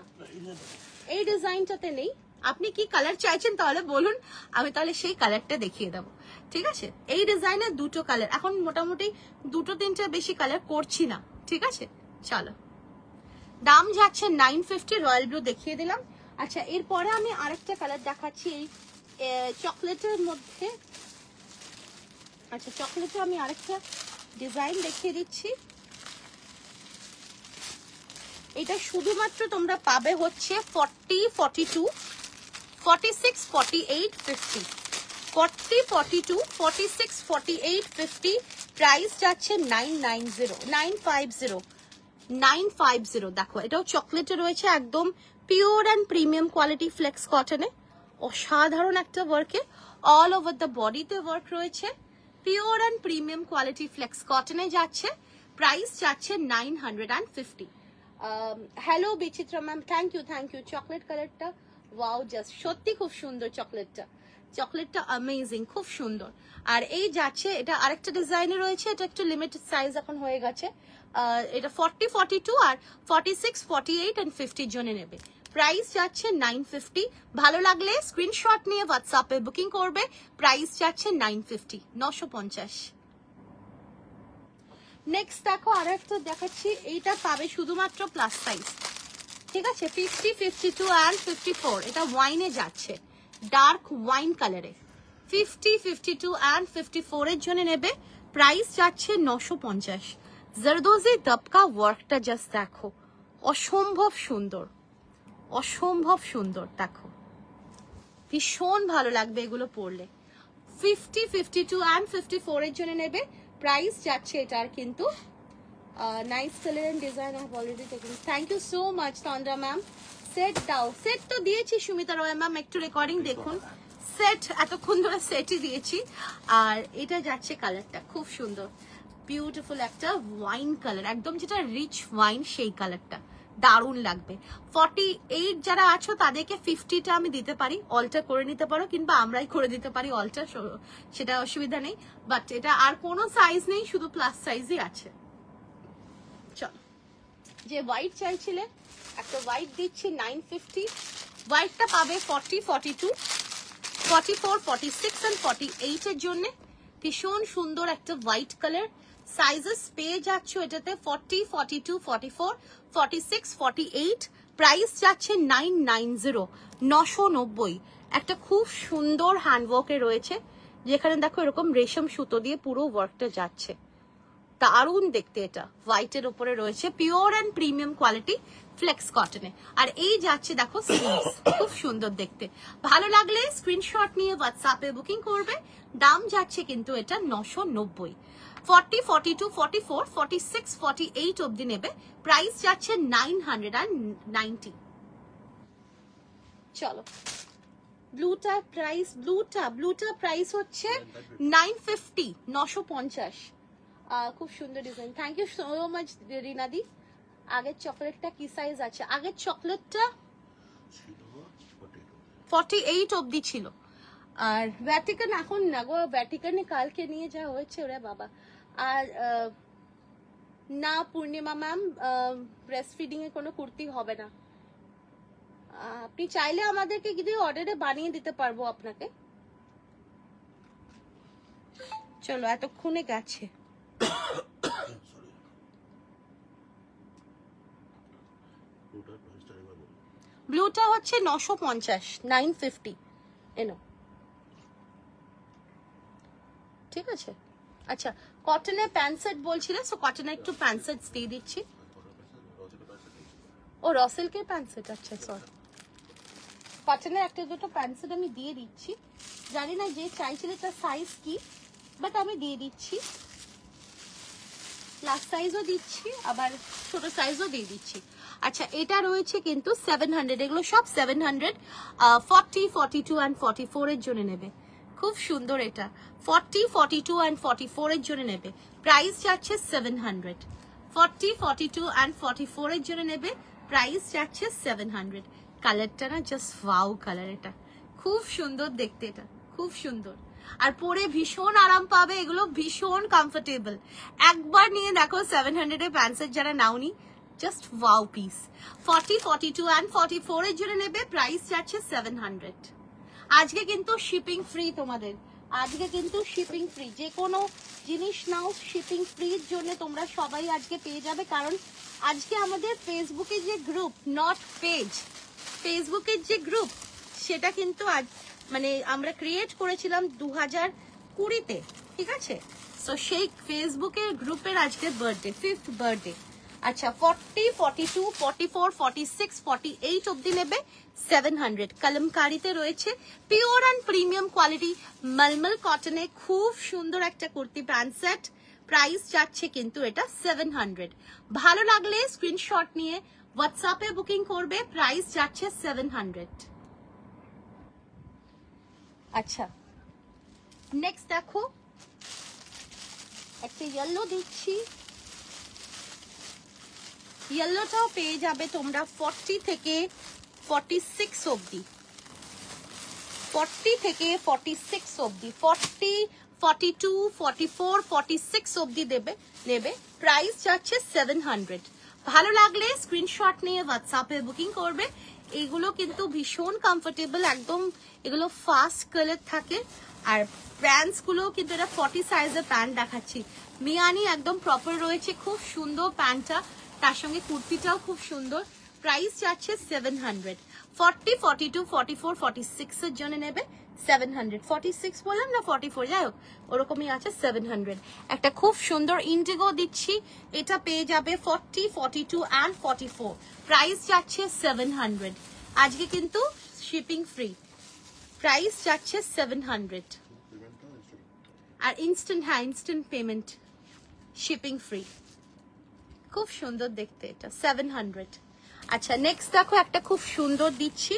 [SPEAKER 1] এই ডিজাইনটাতে নেই। আপনি কি কালার চাইছেন তাহলে বলুন, আমি তাহলে সেই কালারটা দেখিয়ে দেবো, ঠিক আছে? এই ডিজাইনের দুটো কালার, এখন মোটামুটি দুটো তিনটে বেশি কালার করছি না, ঠিক আছে? চলো, দাম যাচ্ছে 950, রয়্যাল ব্লু দেখিয়ে দিলাম। আচ্ছা, এরপরে আমি আরেকটা কালার দেখাচ্ছি এই চকলেটের মধ্যে। আচ্ছা, চকলেটে আমি আরেকটা ডিজাইন দেখিয়ে দিচ্ছি। এটা শুধুমাত্র তোমরা পাবে হচ্ছে 40, 42, 46, 48, 50, 40, 42, 46, 48, 50, প্রাইস যাচ্ছে 990, 950, 950। দেখো, এটাও চকলেটে রয়েছে, একদম pure and premium quality flex কটনে, অসাধারণ একটা ওয়ার্কে, অল ওভার দ্য বডিতে ওয়ার্ক রয়েছে, pure and premium quality flex কটনে যাচ্ছে, প্রাইস যাচ্ছে 950। Hello Bichitra ma'am, thank you, thank you. Chocolate কালারটা ওয়াও, জাস্ট সত্যি খুব সুন্দর চকলেটটা, চকলেটটা অ্যামেজিং, খুব সুন্দর। আর এই যাচ্ছে, এটা আরেকটা ডিজাইনে রয়েছে, এটা একটু লিমিটেড সাইজ এখন হয়ে গেছে, এটা 40, 42 আর 46, 48 and 50 জনে নেবে, প্রাইস যাচ্ছে 950। ভালো লাগলে স্ক্রিনশট নিয়ে হোয়াটসঅ্যাপে বুকিং করবে, প্রাইস যাচ্ছে 950, 950। নেক্সট দেখো, আর একটা দেখাচ্ছি, এইটা পাবে শুধুমাত্র প্লাস সাইজ, ঠিক আছে? 50, 52 and 54, এটা ওয়াইনে যাচ্ছে, ডার্ক ওয়াইন কালারে, 50, 52 and 54 এর জন্য নেবে, প্রাইস যাচ্ছে 950। জরদোজি দবকা ওয়ার্কটা জাস্ট দেখো, অসম্ভব সুন্দর, অসম্ভব সুন্দর। দেখো, ভীষণ ভালো লাগবে এগুলো পরলে। 50, 52 and 54 এর জন্য নেবে, প্রাইস যাচ্ছে এটার কিন্তু nice colour and design I have already taken. Thank you so much Tandra ma'am. Set দাও, সেট তো দিয়েছি সুমিতা রয় ম্যাম, একটু রেকর্ডিং দেখুন, সেট এতক্ষণ ধরে সেটই দিয়েছি। আর এটা যাচ্ছে কালারটা খুব সুন্দর, বিউটিফুল একটা ওয়াইন কালার, একদম যেটা রিচ ওয়াইন সেই কালারটা, দারুণ লাগবে। 48 যারা আছো তাদেরকে 50টা আমি দিতে পারি, অল্টার করে নিতে পারো, কিংবা আমরাই করে দিতে পারি অল্টার, সেটা অসুবিধা নেই। বাট এটা আর কোনো সাইজ নেই, শুধু প্লাস সাইজই আছে। চলো, যে হোয়াইট চাইছিলে একটা হোয়াইট দিচ্ছি 950, হোয়াইটটা পাবে 40, 42, 44, 46 and 48 এর জন্য, ভীষণ সুন্দর একটা হোয়াইট কালার। সাইজেস পেয়ে যাচ্ছ এটাতে 40, 42, 44, 46, 48, প্রাইস যাচ্ছে 990, 990। একটা খুব সুন্দর হ্যান্ডওয়ার্কে রয়েছে, যেখানে দেখো এরকম রেশম সুতো দিয়ে পুরো ওয়ার্কটা যাচ্ছে, দারুণ দেখতে। এটা হোয়াইটের উপরে রয়েছে, pure and premium quality flex কটনে। আর এই যাচ্ছে দেখো স্লিভস, খুব সুন্দর দেখতে। ভালো লাগলে স্ক্রিনশট নিয়ে হোয়াটসঅ্যাপে বুকিং করবে, দাম যাচ্ছে কিন্তু এটা 990। 40, 42, 44, 46, 48 অবধি নেবে, প্রাইস যাচ্ছে 990। চলো, ব্লুটা প্রাইস হচ্ছে 950, 950। খুব সুন্দর design, thank you so much রিনাদি। আগের চকলেটটা কি সাইজ আছে? আগের চকলেটটা 48 অবধি ছিল। আর ভ্যাটিকান এখন না গো, ভ্যাটিকানে কালকে নিয়ে যাওয়া হয়েছে ওরে বাবা। আর না পূর্ণিমা ম্যাম, ব্রেস্ট ফিডিং এ কোনো কুর্তি হবে না, আপনি চাইলে আমাদেরকে কিন্তু অর্ডারে বানিয়ে দিতে পারবো আপনাকে। চলো, এতক্ষণে গেছে। ব্লুটা হচ্ছে 950, 950 এনো, ঠিক আছে? আচ্ছা, কটনের প্যান্ট সেট বলছিলে, সো কটনের একটু প্যান্ট সেট দিয়ে দিচ্ছি। ও রসেলকে প্যান্ট সেট, আচ্ছা সরি, কটনের একটা দুটো প্যান্ট সেট আমি দিয়ে দিচ্ছি। জানি না যে চাইছিলে তার সাইজ কি, বাট আমি দিয়ে দিচ্ছি, প্লাস সাইজও দিচ্ছি, আবার ছোট সাইজও দিয়ে দিচ্ছি। আচ্ছা, এটা রয়েছে কিন্তু 700, এগুলো সব 700, 40, 42 and 44 এর জন্য নেবে, খুব সুন্দর। এটা 40, 42 and 44 এর জন্য নেবে, প্রাইস যাচ্ছে 700। 40, 42 and 44 এর জন্য নেবে, প্রাইস যাচ্ছে 700। কালারটা না জাস্ট ওয়াও কালার, এটা খুব সুন্দর দেখতে, এটা খুব সুন্দর। আর পরে ভীষণ আরাম পাবে, এগুলো ভীষণ কমফোর্টেবল। একবার নিয়ে দেখো 700 এর প্যান্ট সেট যারা নাওনি, জাস্ট ওয়াও পিস। 40, 42 and 44 এর জন্য নেবে, প্রাইস যাচ্ছে 700। আজকে কিন্তু শিপিং ফ্রি তোমাদের, আজকে কিন্তু শিপিং ফ্রি, যে কোনো জিনিস নাও শিপিং ফ্রির জন্য তোমরা সবাই আজকে পেয়ে যাবে। কারণ আজকে আমাদের ফেসবুকে যে গ্রুপ, নট পেজ, ফেসবুকের যে গ্রুপ সেটা কিন্তু আজ মানে আমরা ক্রিয়েট করেছিলাম 2020-তে, ঠিক আছে? সো সেই ফেসবুকের গ্রুপের আজকে বার্থডে, 5th বার্থডে। আচ্ছা 40, 42, 44, 46, 48 অব্দি নেবে 700। কলমকারিতে রয়েছে পিওর অ্যান্ড প্রিমিয়াম কোয়ালিটি মলমল কটনে খুব সুন্দর একটা কুর্তি প্যান্ট সেট, প্রাইস যাচ্ছে কিন্তু এটা 700। ভালো লাগলে স্ক্রিনশট নিয়ে হোয়াটসঅ্যাপে বুকিং করবে, প্রাইস যাচ্ছে 700। আচ্ছা নেক্সট দেখো একটা ইয়েলো দিচ্ছি, ইয়েলোটাও পেয়ে যাবে তোমরা 40 থেকে 46 অবধি, 40 থেকে 46 অবধি, 40, 42, 44, 46 অবধি নেবে, প্রাইস যাচ্ছে 700। ভালো লাগলে স্ক্রিনশট নিয়ে হোয়াটসঅ্যাপে বুকিং করবে। এগুলো কিন্তু ভীষণ কমফোর্টেবল, একদম এগুলো ফাস্ট কালার থাকে। আর প্যান্টস গুলো কিন্তু এটা 40 সাইজের প্যান্ট দেখাচ্ছি, মিয়ানি একদম প্রপার রয়েছে, খুব সুন্দর প্যান্টটা, তার সঙ্গে কুর্তিটাও খুব সুন্দর, প্রাইস যাচ্ছে 700। 40, 42, 44, 46 এর জন্য নেবে 700। 46 বললাম না 44, যাই হোক ওরকমই আছে 700। একটা খুব সুন্দর ইন্ডিগো দিচ্ছি, এটা পেয়ে যাবে 40, 42 and 44, প্রাইস যাচ্ছে 700। আজকে কিন্তু শিপিং ফ্রি, প্রাইস যাচ্ছে 700। আর ইনস্ট্যান্ট, হ্যাঁ ইনস্ট্যান্ট পেমেন্ট, শিপিং ফ্রি, খুব সুন্দর দেখতে এটা 700। আচ্ছা নেক্সট দেখো একটা খুব সুন্দর দিচ্ছি,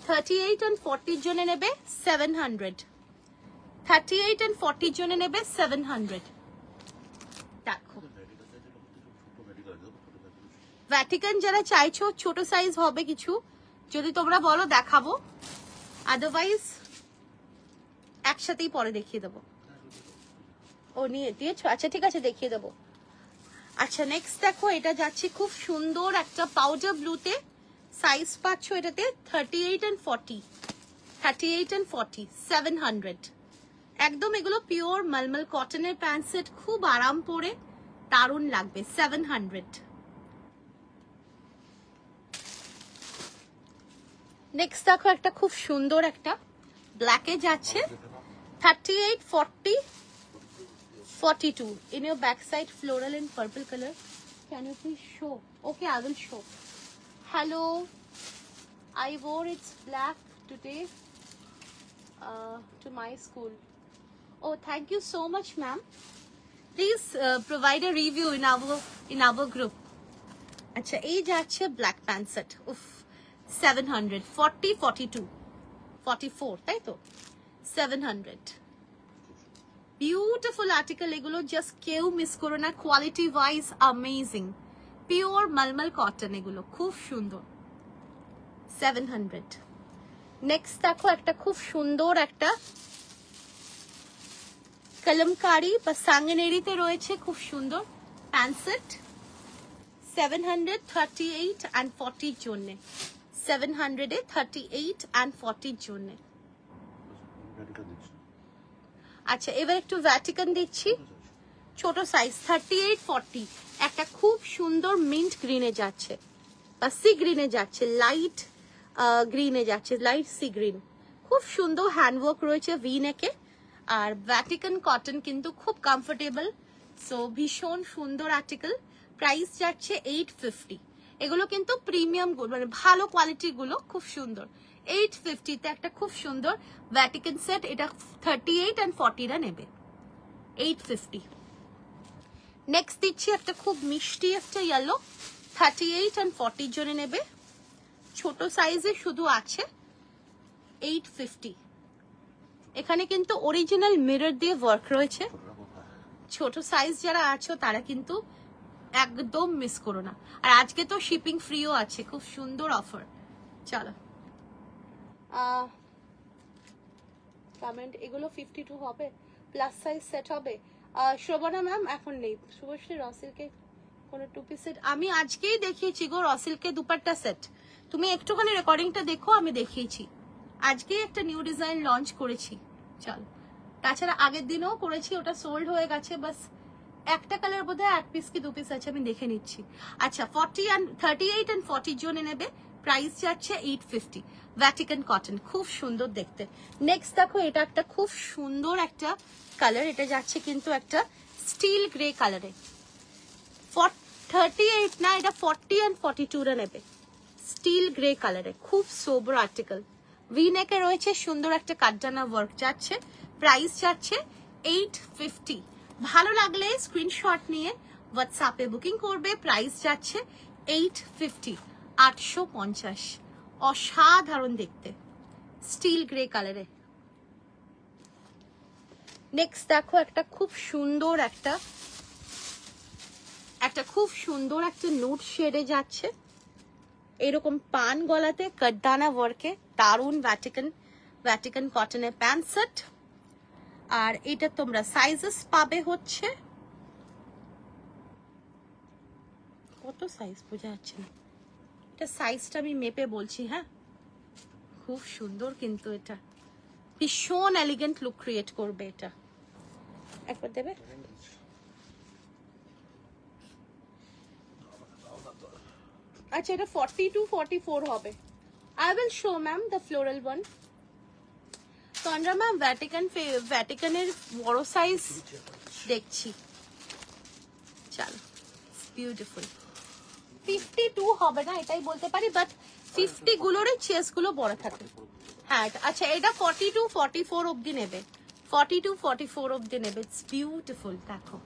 [SPEAKER 1] 38 and 40 জন্য নেবে 700, 38 and 40 জন্য নেবে 700। দেখো ভ্যাটিকান যারা চাইছো ছোট সাইজ হবে কিছু, যদি তোমরা বলো দেখাবো, আদারওয়াইজ একসাথেই পরে দেখিয়ে দেবো। ও নিয়ে দিয়েছো, আচ্ছা ঠিক আছে দেখিয়ে দেবো। আচ্ছা নেক্সট দেখো এটা যাচ্ছে খুব সুন্দর একটা পাউডার ব্লুতে, সাইজ পাচ্ছ এটাতে 38 and 40, 38 and 40, 700। একদম এগুলো পিওর মলমল কটনের প্যান্ট সেট, খুব আরাম পরে দারুণ লাগবে, 700। নেক্সট দেখো একটা খুব সুন্দর একটা ব্ল্যাকে যাচ্ছে 38, 40, 42 in your backside floral and purple color. Can you please show? Okay, I will show. Hello, I wore its black today to my school. Oh, thank you so much, ma'am. Please provide a review in our group. Acha, ei jacche black pant set. Uff, 700. 40, 42, 44, তাই তো 700। Beautiful article এগুলো, just কেউ miss করো না, quality wise amazing, pure mulmul cotton, এগুলো খুব সুন্দর, 700। Next দেখো একটা খুব সুন্দর একটা কলমকারি বা সাঙ্গনেরিতে রয়েছে খুব সুন্দর প্যান্ট সেট, 700, 38 and 40 জন্য, 700 এ 38 and 40 জন্য। আচ্ছা এবার একটু ভ্যাটিকান দিচ্ছি, ছোট সাইজ 38, 40, একটা খুব সুন্দর মিন্ট গ্রিনে যাচ্ছে বা সি গ্রিনে যাচ্ছে, লাইট গ্রিনে যাচ্ছে, লাইট সি গ্রিন, খুব সুন্দর হ্যান্ডওয়ার্ক রয়েছে ভি নেকে। আর ভ্যাটিকান কটন কিন্তু খুব কমফোর্টেবল, সো ভীষণ সুন্দর আর্টিকেল, প্রাইস যাচ্ছে 850। এগুলো কিন্তু প্রিমিয়াম মানে ভালো কোয়ালিটির গুলো, খুব সুন্দর, 850-তে একটা খুব সুন্দর ভ্যাটিকান সেট, এটা 38 and 40 রা নেবে 850। নেক্সট দিচ্ছি একটা খুব মিষ্টি একটা ইয়েলো, 38 and 40 জন্য নেবে, ছোট সাইজে শুধু আছে 850। এখানে কিন্তু অরিজিনাল মিরর দিয়ে ওয়ার্ক রয়েছে, ছোট সাইজ যারা আছো তারা কিন্তু একদম মিস করো না। আর আজকে তো শিপিং ফ্রিও আছে, খুব সুন্দর অফার। চলো কমেন্ট, এগুলো 52 হবে, প্লাস সাইজ সেট হবে। শোভনা ম্যাম এখন নেই। শুভশ্রী রসিলকে কোনো 2 পিস সেট আমি আজকেই দেখিয়েছি গো, রসিলকে দুপাট্টা সেট। তুমি একটুখানি রেকর্ডিংটা দেখো, আমি দেখিয়েছি আজকেই একটা নিউ ডিজাইন লঞ্চ করেছি। চল, তাছাড়া আগের দিনও করেছি, ওটা সোল্ড হয়ে গেছে। বাস একটা কালার বোধহয় 8 পিস কি 2 পিস আছে, আমি দেখে নিচ্ছি। আচ্ছা 38 and 40 জনে নেবে, প্রাইস যাচ্ছে 850। ভ্যাটিকান কটন, খুব সুন্দর দেখতে। নেক্সট দেখো, এটা একটা খুব সুন্দর একটা কালার, এটা যাচ্ছে কিন্তু একটা স্টিল গ্রে কালারে। 38 না, এটা 40 and 42 রে নেবে, স্টিল গ্রে কালারে, খুব সোবার আর্টিকেল। ভি নেকে রয়েছে, সুন্দর একটা কাটদানা ওয়ার্ক যাচ্ছে, প্রাইস যাচ্ছে 850। ভালো লাগলে স্ক্রিনশট নিয়ে হোয়াটসঅ্যাপে বুকিং করবে, প্রাইস যাচ্ছে 850, 850। অসাধারণ দেখতে, স্টিল গ্রে কালারে। নেক্সট দেখো, একটা খুব সুন্দর একটা নুড শেডে যাচ্ছে, এরকম পান গলাতে কাটদানা ওয়ার্কে, দারুন ভ্যাটিকান কটনের প্যান্ট সেট। আর এটা তোমরা সাইজেস পাবে হচ্ছে, কত সাইজ বোঝা যাচ্ছে না, এটা সাইজটা আমি মেপে বলছি। হ্যাঁ, খুব সুন্দর কিন্তু, এটা ভীষণ এলিগেন্ট লুক ক্রিয়েট করবে। এটা একবার দেবে। আচ্ছা, এটা 40-44 হবে। I will show ma'am the floral one. Tandra ma'am ভ্যাটিকানের বড় সাইজ দেখছি, চলো বিউটিফুল। 52 হবে না এটাই বলতে পারি, বাট 50 গুলোর চেস গুলো বড় থাকে। হ্যাঁ, আচ্ছা এটা 42-44 অবধি নেবে, 42-44 অবধি নেবে। ইটস বিউটিফুল, দেখো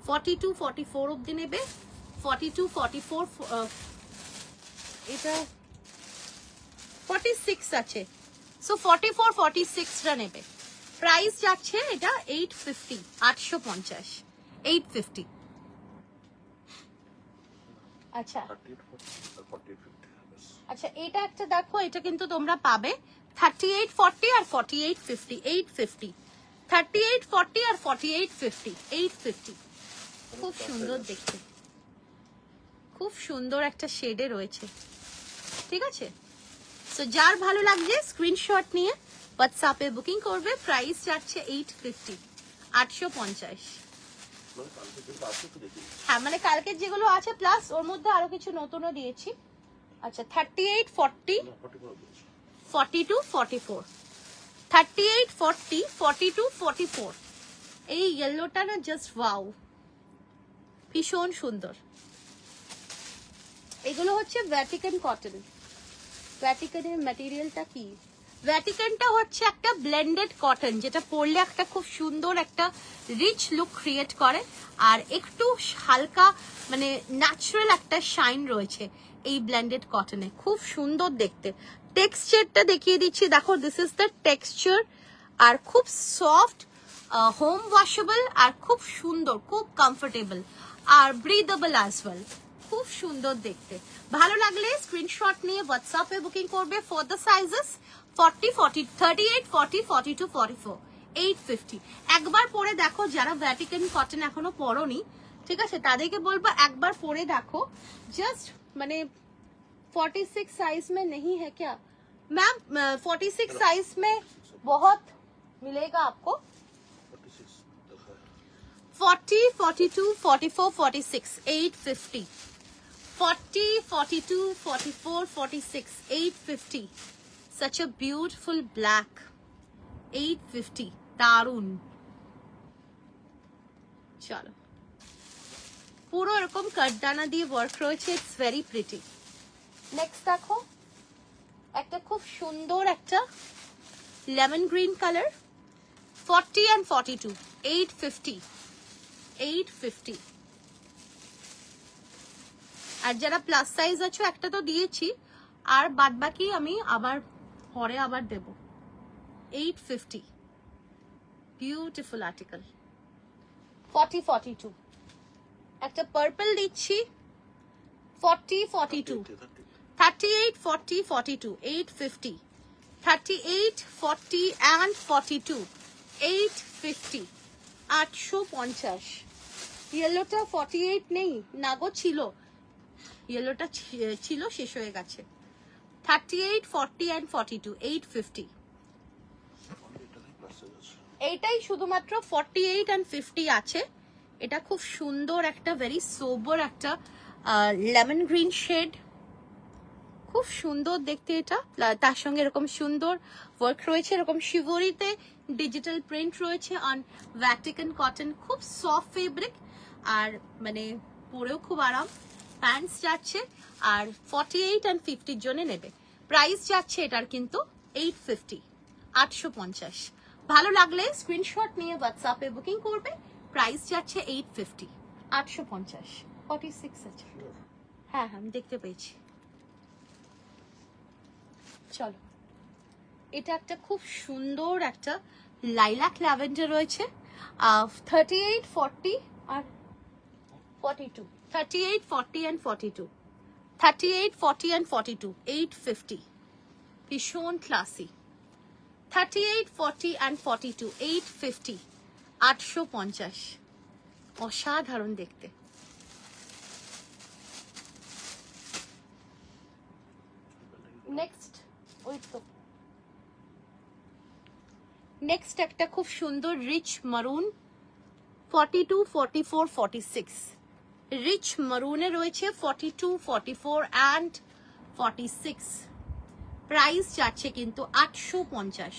[SPEAKER 1] 42-44 অবধি নেবে, 42-44 এটা 46 আছে, সো 44-46 টা নেবে। প্রাইস যাচ্ছে এটা 850, 850, 850। আচ্ছা আচ্ছা, এটা একটা দেখো, এটা কিন্তু তোমরা পাবে 38-40 আর 48-50, 850, 38-40 আর 48-50, 850। খুব সুন্দর দেখতে, খুব সুন্দর একটা শেডে রয়েছে, ঠিক আছে। সো যার ভালো লাগছে স্ক্রিনশট নিয়ে হোয়াটসঅ্যাপে বুকিং করবে, প্রাইস যাচ্ছে 850, 850। হ্যাঁ, মানে কালকের যেগুলো আছে প্লাস ওর মধ্যে আরো কিছু নতুনও দিয়েছি। আচ্ছা 38-40, 42-44, 38-40, 42-44। এই ইয়েলোটা না জাস্ট ওয়াও, ভীষণ সুন্দর। এগুলো হচ্ছে ভ্যাটিকান কটন। ভ্যাটিকানের ম্যাটেরিয়ালটা কি? ভ্যাটিকানটা হচ্ছে একটা ব্লেন্ডেড কটন, যেটা পরলে একটা খুব সুন্দর একটা রিচ লুক ক্রিয়েট করে, আর একটু হালকা মানে ন্যাচারাল একটা শাইন রয়েছে এই ব্লেন্ডেড কটনে, খুব সুন্দর দেখতে। টেক্সচারটা দেখিয়ে দিচ্ছি, দেখো দিস ইজ দ্য টেক্সচার, আর খুব সফট, হোম ওয়াশেবল, আর খুব সুন্দর, খুব কমফোর্টেবল, আর ব্রিদেবল অ্যাজ ওয়েল। খুব সুন্দর দেখতে। ভালো লাগলে স্ক্রিনশট নিয়ে হোয়াটসঅ্যাপে বুকিং করবে ফর দ্য সাইজেস 40-40, 38-40, 42-44, 850। একবার পরে দেখো, যারা ভ্যাটিকান কটন এখনো পরোনি, ঠিক আছে, তাদেরকে বলবো একবার পরে দেখো। জাস্ট মানে 46 साइज में नहीं है क्या मैम? 46 साइज में बहुत मिलेगा आपको। 40, 42, 44, 46, 850। 40, 42, 44, 46, 850। Such a beautiful black, 850। দারুন, চলো পুরো এরকম কাটদানা দিয়ে ওয়ার্ক রয়েছে, ইটস ভেরি প্রিটি। নেক্সট দেখো, একটা খুব সুন্দর একটা লেমন গ্রিন কালার, 40 and 42, 850, 850। আর যারা প্লাস সাইজ আছো, একটা তো দিয়েছি, আর বাদ বাকি আমি আবার পরে আবার দেব। 850, বিউটিফুল আর্টিকেল। 40, 42 একটা পার্পল দিচ্ছি, 40, 42, 38, 40, 42, 850, 38, 40 and 42, 850, 850। ইয়েলোটা 48 নেই না গো, ছিল ইয়েলোটা, ছিল শেষ হয়ে গেছে। 38, 40 and 42, 850। এইটাই শুধুমাত্র 48 and 50 আছে। এটা খুব সুন্দর একটা ভেরি সোবার একটা লেমন গ্রিন শেড, খুব সুন্দর দেখতে এটা। তার সঙ্গে এরকম সুন্দর ওয়ার্ক রয়েছে, এরকম শিভরিতে ডিজিটাল প্রিন্ট রয়েছে অন ভ্যাটিকান কটন, খুব সফট ফেব্রিক আর মানে পরেও খুব আরাম। প্যান্টস যাচ্ছে আর 48 and 50 জন্য নেবে। প্রাইস যাচ্ছে এটার কিন্তু 850, 850। ভালো লাগলে স্ক্রিনশট নিয়ে হোয়াটসঅ্যাপে বুকিং করবে। প্রাইস যাচ্ছে 850, 850। 46 আছে, হ্যাঁ হ্যাঁ আমি দেখতে পেয়েছি। চলো, এটা একটা খুব সুন্দর একটা লাইলাক ল্যাভেন্ডার রয়েছে। 38, 40 আর 42, 38, 40 and 42, 38, 40 and 42, 850। ভীষণ ক্লাসি। 38, 40 and 42, 850, 850। অসাধারণ দেখতে। নেক্সট ওই তো নেক্সট একটা খুব সুন্দর রিচ মারুন, 42, 44, 46। রিচ মারুনে রয়েছে 42, 44 and 46। প্রাইস যাচ্ছে কিন্তু 850।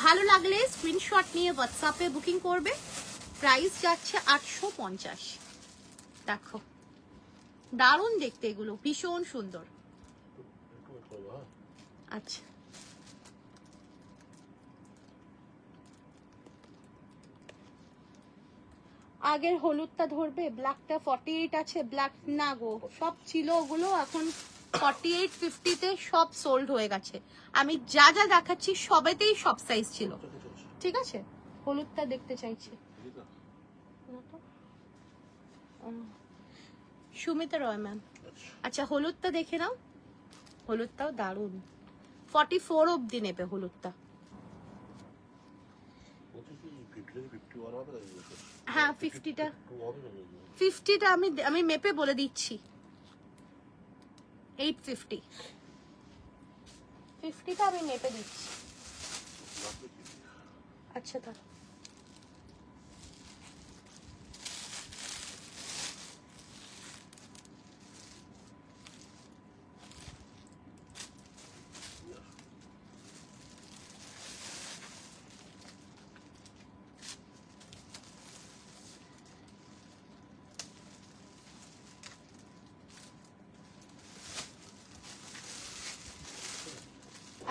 [SPEAKER 1] ভালো লাগলে স্ক্রিনশট নিয়ে হোয়াটসঅ্যাপে বুকিং করবে। প্রাইস যাচ্ছে 850। দেখো দারুণ দেখতে, এগুলো ভীষণ সুন্দর। আচ্ছা, আগের হলুদটা ধরবে, ব্ল্যাকটা 48 আছে, ব্ল্যাক না গো, সব ছিল ওগুলো এখন 48, 50-তে সব সোল্ড হয়ে গেছে। আমি যা যা দেখাচ্ছি সবেতেই সব সাইজ ছিল, ঠিক আছে। হলুদটা দেখতে চাইছি, সুমিতা রয় ম্যাম। আচ্ছা হলুদটা দেখে নাও, হলুদটাও দারুণ। 44 অবধি নেবে হলুদটা। হ্যাঁ 50টা আমি মেপে বলে দিচ্ছি। 850, 50টা আমি মেপে দিচ্ছি। আচ্ছা তা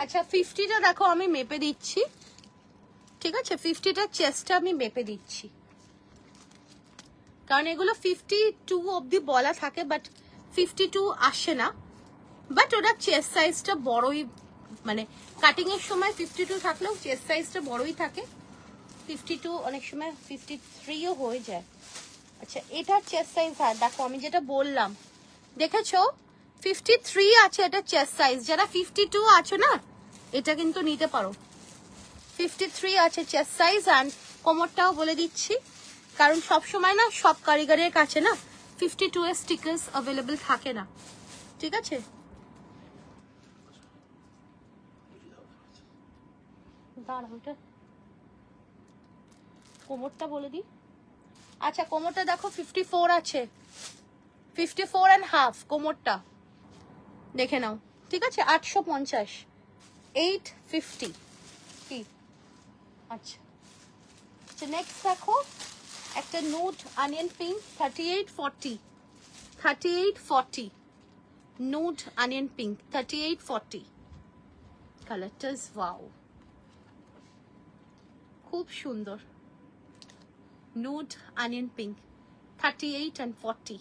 [SPEAKER 1] আচ্ছা 50টা দেখো আমি মেপে দিচ্ছি, ঠিক আছে। 50টা চেস্টটা আমি মেপে দিচ্ছি, কারণ এগুলো 52 অবধি বলা থাকে বাট 52 আসে না। বাট ওটা চেস্ট সাইজটা বড়ই, মানে কাটিং এর সময় 52 থাকলেও চেস্ট সাইজটা বড়ই থাকে। 52 অনেক সময় 53ও হয়ে যায়। আচ্ছা এটার চেস্ট সাইজ, হ্যাঁ দেখো আমি যেটা বললাম দেখেছো 53 আছে এটা চেস্ট সাইজ। যারা 52 আছো না এটা কিন্তু নিতে পারো। 53 আছে চেস্ট সাইজ। অ্যান্ড কোমরটাও বলে দিচ্ছি, কারণ সব সময় না সব কারিগরের কাছে না 52 এর স্টিকার্স অ্যাভেলেবল থাকে না, ঠিক আছে। কোমরটা বলে দিই। আচ্ছা কোমরটা দেখো 54 আছে, 54 and half কোমরটা দেখে নাও, ঠিক আছে। 850, 850 কি। আচ্ছা আচ্ছা নেক্সট দেখো একটা nude onion pink, 38, 40, 38, 40 nude onion pink, 38, 40। কালারটা ইজ ওয়াও, খুব সুন্দর। Nude onion pink, 38 and 40।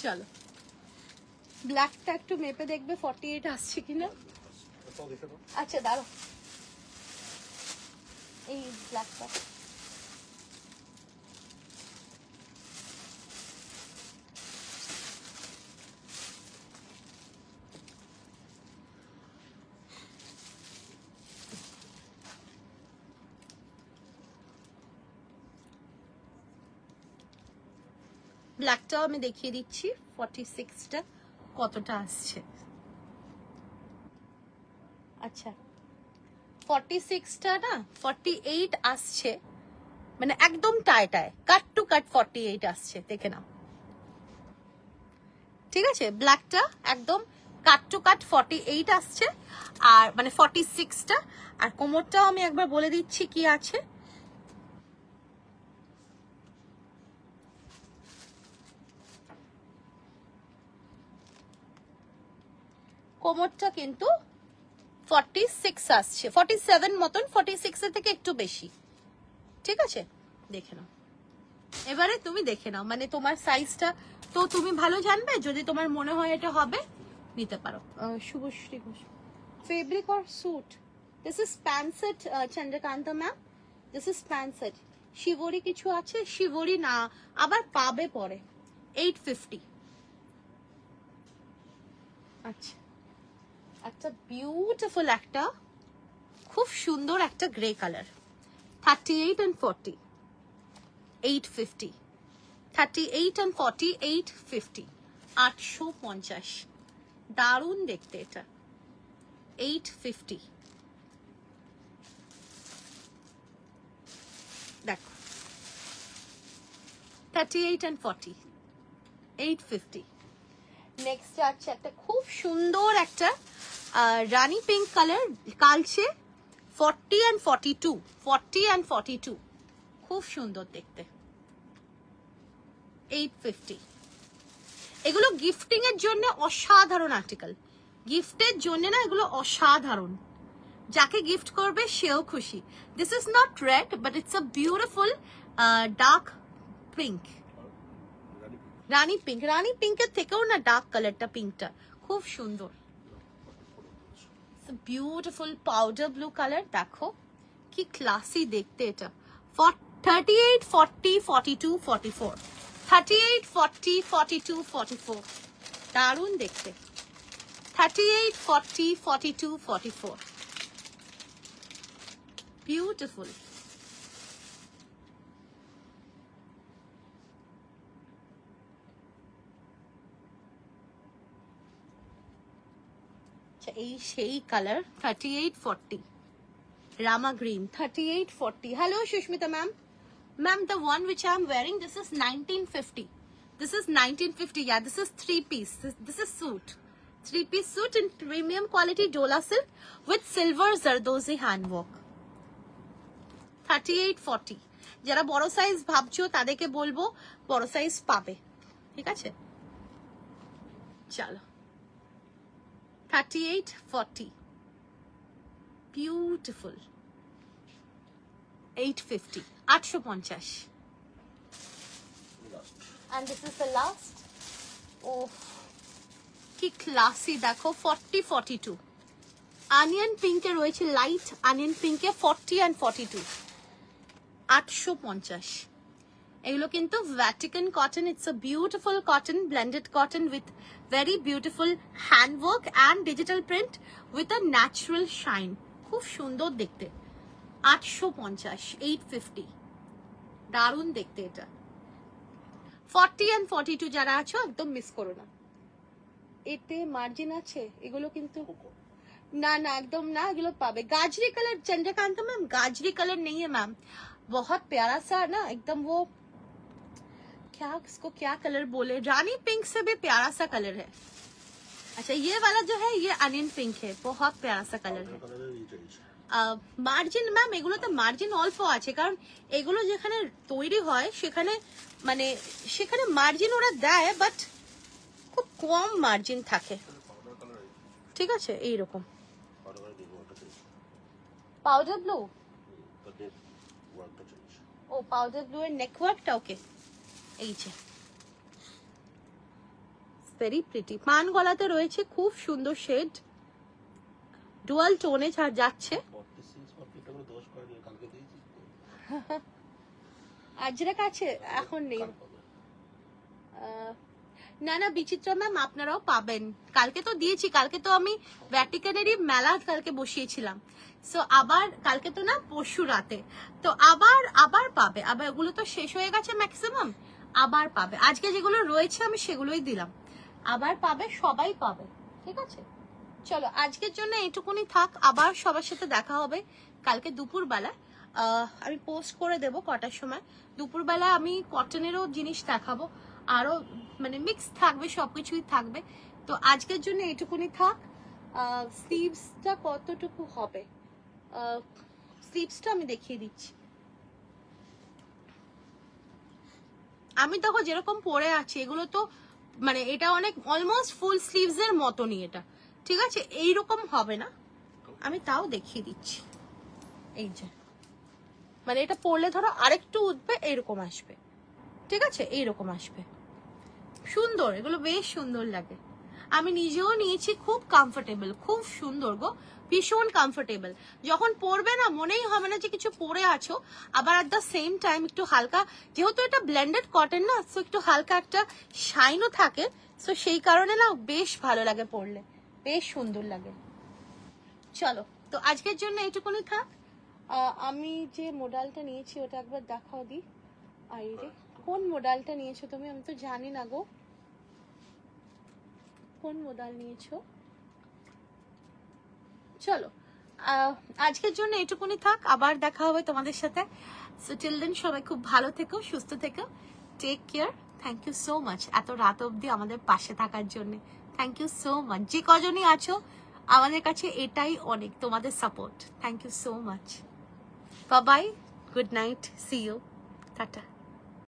[SPEAKER 1] চলো ব্ল্যাকটা একটু মেপে দেখবে 48 আসছে কিনা। আচ্ছা দাঁড়ো, এই ব্ল্যাকটা ব্ল্যাকটাও আমি দেখিয়ে দিচ্ছি 46টা কতটা আসছে। আচ্ছা 46টা না 48 আসছে, মানে একদম টায় কাট টু কাট 48 আসছে, দেখে নাও। ঠিক আছে, ব্ল্যাকটা একদম কাট টু কাট 48 আসছে, আর মানে 46টা। আর কোমরটাও আমি একবার বলে দিচ্ছি কি আছে। কোমরটা কিন্তু 46 আসছে, 47 মতন, 46 এর থেকে একটু বেশি। ঠিক আছে, দেখে নাও। এবারে তুমি দেখে নাও, মানে তোমার সাইজটা তো তুমি ভালো জানবে, যদি তোমার মনে হয় এটা হবে নিতে পারো। Shubhashree Ghosh, fabric or suit? This is pant set Chandrakanta ma'am, this is pant set. Shibori কিছু আছে? শিবরি না, আবার পাবে পরে। 850। আচ্ছা, একটা বিউটিফুল একটা খুব সুন্দর একটা গ্রে কালার, 38 and 40, 850। 38 and 40, 850, 850। দারুণ দেখতে এটা, 850। দেখো 38 and 40, 850। নেক্সট আছে একটা খুব সুন্দর একটা রানী পিঙ্ক কালার, কালচে, 40 and 42, 40 and 42, খুব সুন্দর দেখতে, 850। এগুলো গিফটিং এর জন্য অসাধারণ আর্টিকেল, গিফটের জন্য না এগুলো অসাধারণ, যাকে গিফট করবে সেও খুশি। This is not red but it's a beautiful dark pink, rani pink. Rani পিঙ্কের থেকেও না ডার্ক কালারটা, পিঙ্কটা খুব সুন্দর, বিউটিফুল পাউডার ব্লু কালার। দেখো কি ক্লাসি দেখতে এটা। 38, 40, 42, 44, 38, 40, 42, 44, দারুণ দেখতে। 38, 40, 42, 44, বিউটিফুল। এই সেই colour 38, 40, Rama green, 38, 40. Hello Shushmita ma'am. Ma'am, the one which I'm wearing, this is 1950. This is 1950. Yeah, this is 3-piece. This is suit. 3-piece suit in premium quality Dola silk with silver Zardozi handwork. 38, 40. যারা বড় size ভাবছো তাদেরকে বলবো বড় size পাবে, ঠিক আছে? চলো 38, 40, beautiful, 850, 850, and this is the last. Oh, কি ক্লাসি দেখো, 40, 42, অনিয়ন পিঙ্কে রয়েছে, লাইট অনিয়ন পিঙ্কে 40 and 42, 850। এগুলো কিন্তু Vatican cotton, it's a beautiful cotton, blended cotton with very beautiful handwork and digital print with a natural shine, খুব সুন্দর দেখতে। 850, 850, দারুণ দেখতে এটা। 40 and 42 যারা আছো একদম মিস করো না, এতে মার্জিন আছে। এগুলো কিন্তু না না একদম না, এগুলো পাবে। गाजरी कलर चंद्रकांता मैम, गाजरी कलर नहीं है मैम, बहुत प्यारा सा ना एकदम, वो क्या इसको क्या कलर बोले, रानी पिंक से भी प्यारा सा कलर है। अच्छा ये वाला जो है ये अनियन पिंक है, बहुत प्यारा सा कलर है। মার্জিন ম্যাম এগুলোতে মার্জিন অল্প আছে, কারণ এগুলো যেখানে তৈরি হয় সেখানে মানে সেখানে মার্জিন ওরা দেয়, বাট খুব কম মার্জিন থাকে, ঠিক আছে? এইরকম পাউডার ব্লু, ও পাউডার ব্লু এর নেকওয়ার্কটা, ওকে। এই যে ভেরি প্রিটি, পান গলাতে রয়েছে, খুব সুন্দর শেড, ডুয়াল টোনে ছাড় যাচ্ছে। আজরাক আছে এখন নেই। না না বিচিত্রা ম্যাম আপনারাও পাবেন, কালকে তো দিয়েছি, কালকে তো আমি ভ্যাটিকানেরই মেলা কালকে বসিয়েছিলাম, সো আবার কালকে তো না পরশু রাতে, তো আবার পাবে, আবার ওগুলো তো শেষ হয়ে গেছে ম্যাক্সিমাম, আবার পাবে। আজকে যেগুলো রয়েছে আমি সেগুলোই দিলাম, আবার পাবে, সবাই পাবে, ঠিক আছে? চলো আজকের জন্য এইটুকুনি থাক, আবার সবার সাথে দেখা হবে কালকে দুপুরবেলা। আমি পোস্ট করে দেব কটার সময়। দুপুরবেলা আমি কটনেরও জিনিস দেখাবো, আরো মানে মিক্স থাকবে, সবকিছুই থাকবে। তো আজকের জন্য এইটুকুনি থাক। স্লিভসটা কতটুকু হবে, স্লিভসটা আমি দেখিয়ে দিচ্ছি। আমি দেখো যেরকম পরে আছি, এগুলো তো মানে এটা অনেক অলমোস্ট ফুল স্লিভস এর মতনই এটা, ঠিক আছে? এইরকম হবে না, আমি তাও দেখিয়ে দিচ্ছি। এই যে মানে এটা পরলে ধরো আরেকটু উঠবে, এইরকম আসবে, ঠিক আছে? এইরকম আসবে, সুন্দর, এগুলো বেশ সুন্দর লাগে। আমি নিজেও নিয়েছি, খুব কমফোর্টেবল, খুব সুন্দর গো, ভীষণ কমফোর্টেবল। যখন পরবে না মনেই হবে না যে কিছু পরে আছো। আবার অ্যাট দ্য সেম টাইম একটু হালকা, যেহেতু এটা ব্লেন্ডেড কটন না, সো একটু হালকা একটা শাইনও থাকে, সো সেই কারণে না বেশ ভালো লাগে পরলে, বেশ সুন্দর লাগে। চলো তো আজকের জন্য এইটুকুনি থাক। আমি যে মডেলটা নিয়েছি ওটা একবার দেখাও দি। আরে কোন মডেলটা নিয়েছো তুমি? আমি তো জানি না গো, কোন মডেল নিয়েছো? চলো আজকের জন্য এইটুকুনি থাক, আবার দেখা হবে তোমাদের সাথে। সো টিল দেন সবাই খুব ভালো থেকো, সুস্থ থেকো, take care. Thank you so much এত রাত অবধি আমাদের পাশে থাকার জন্য, থ্যাংক ইউ সো মাচ। যে কজনই আছো আমাদের কাছে এটাই অনেক, তোমাদের support. Thank you so much. Bye bye, good night, see you, tata.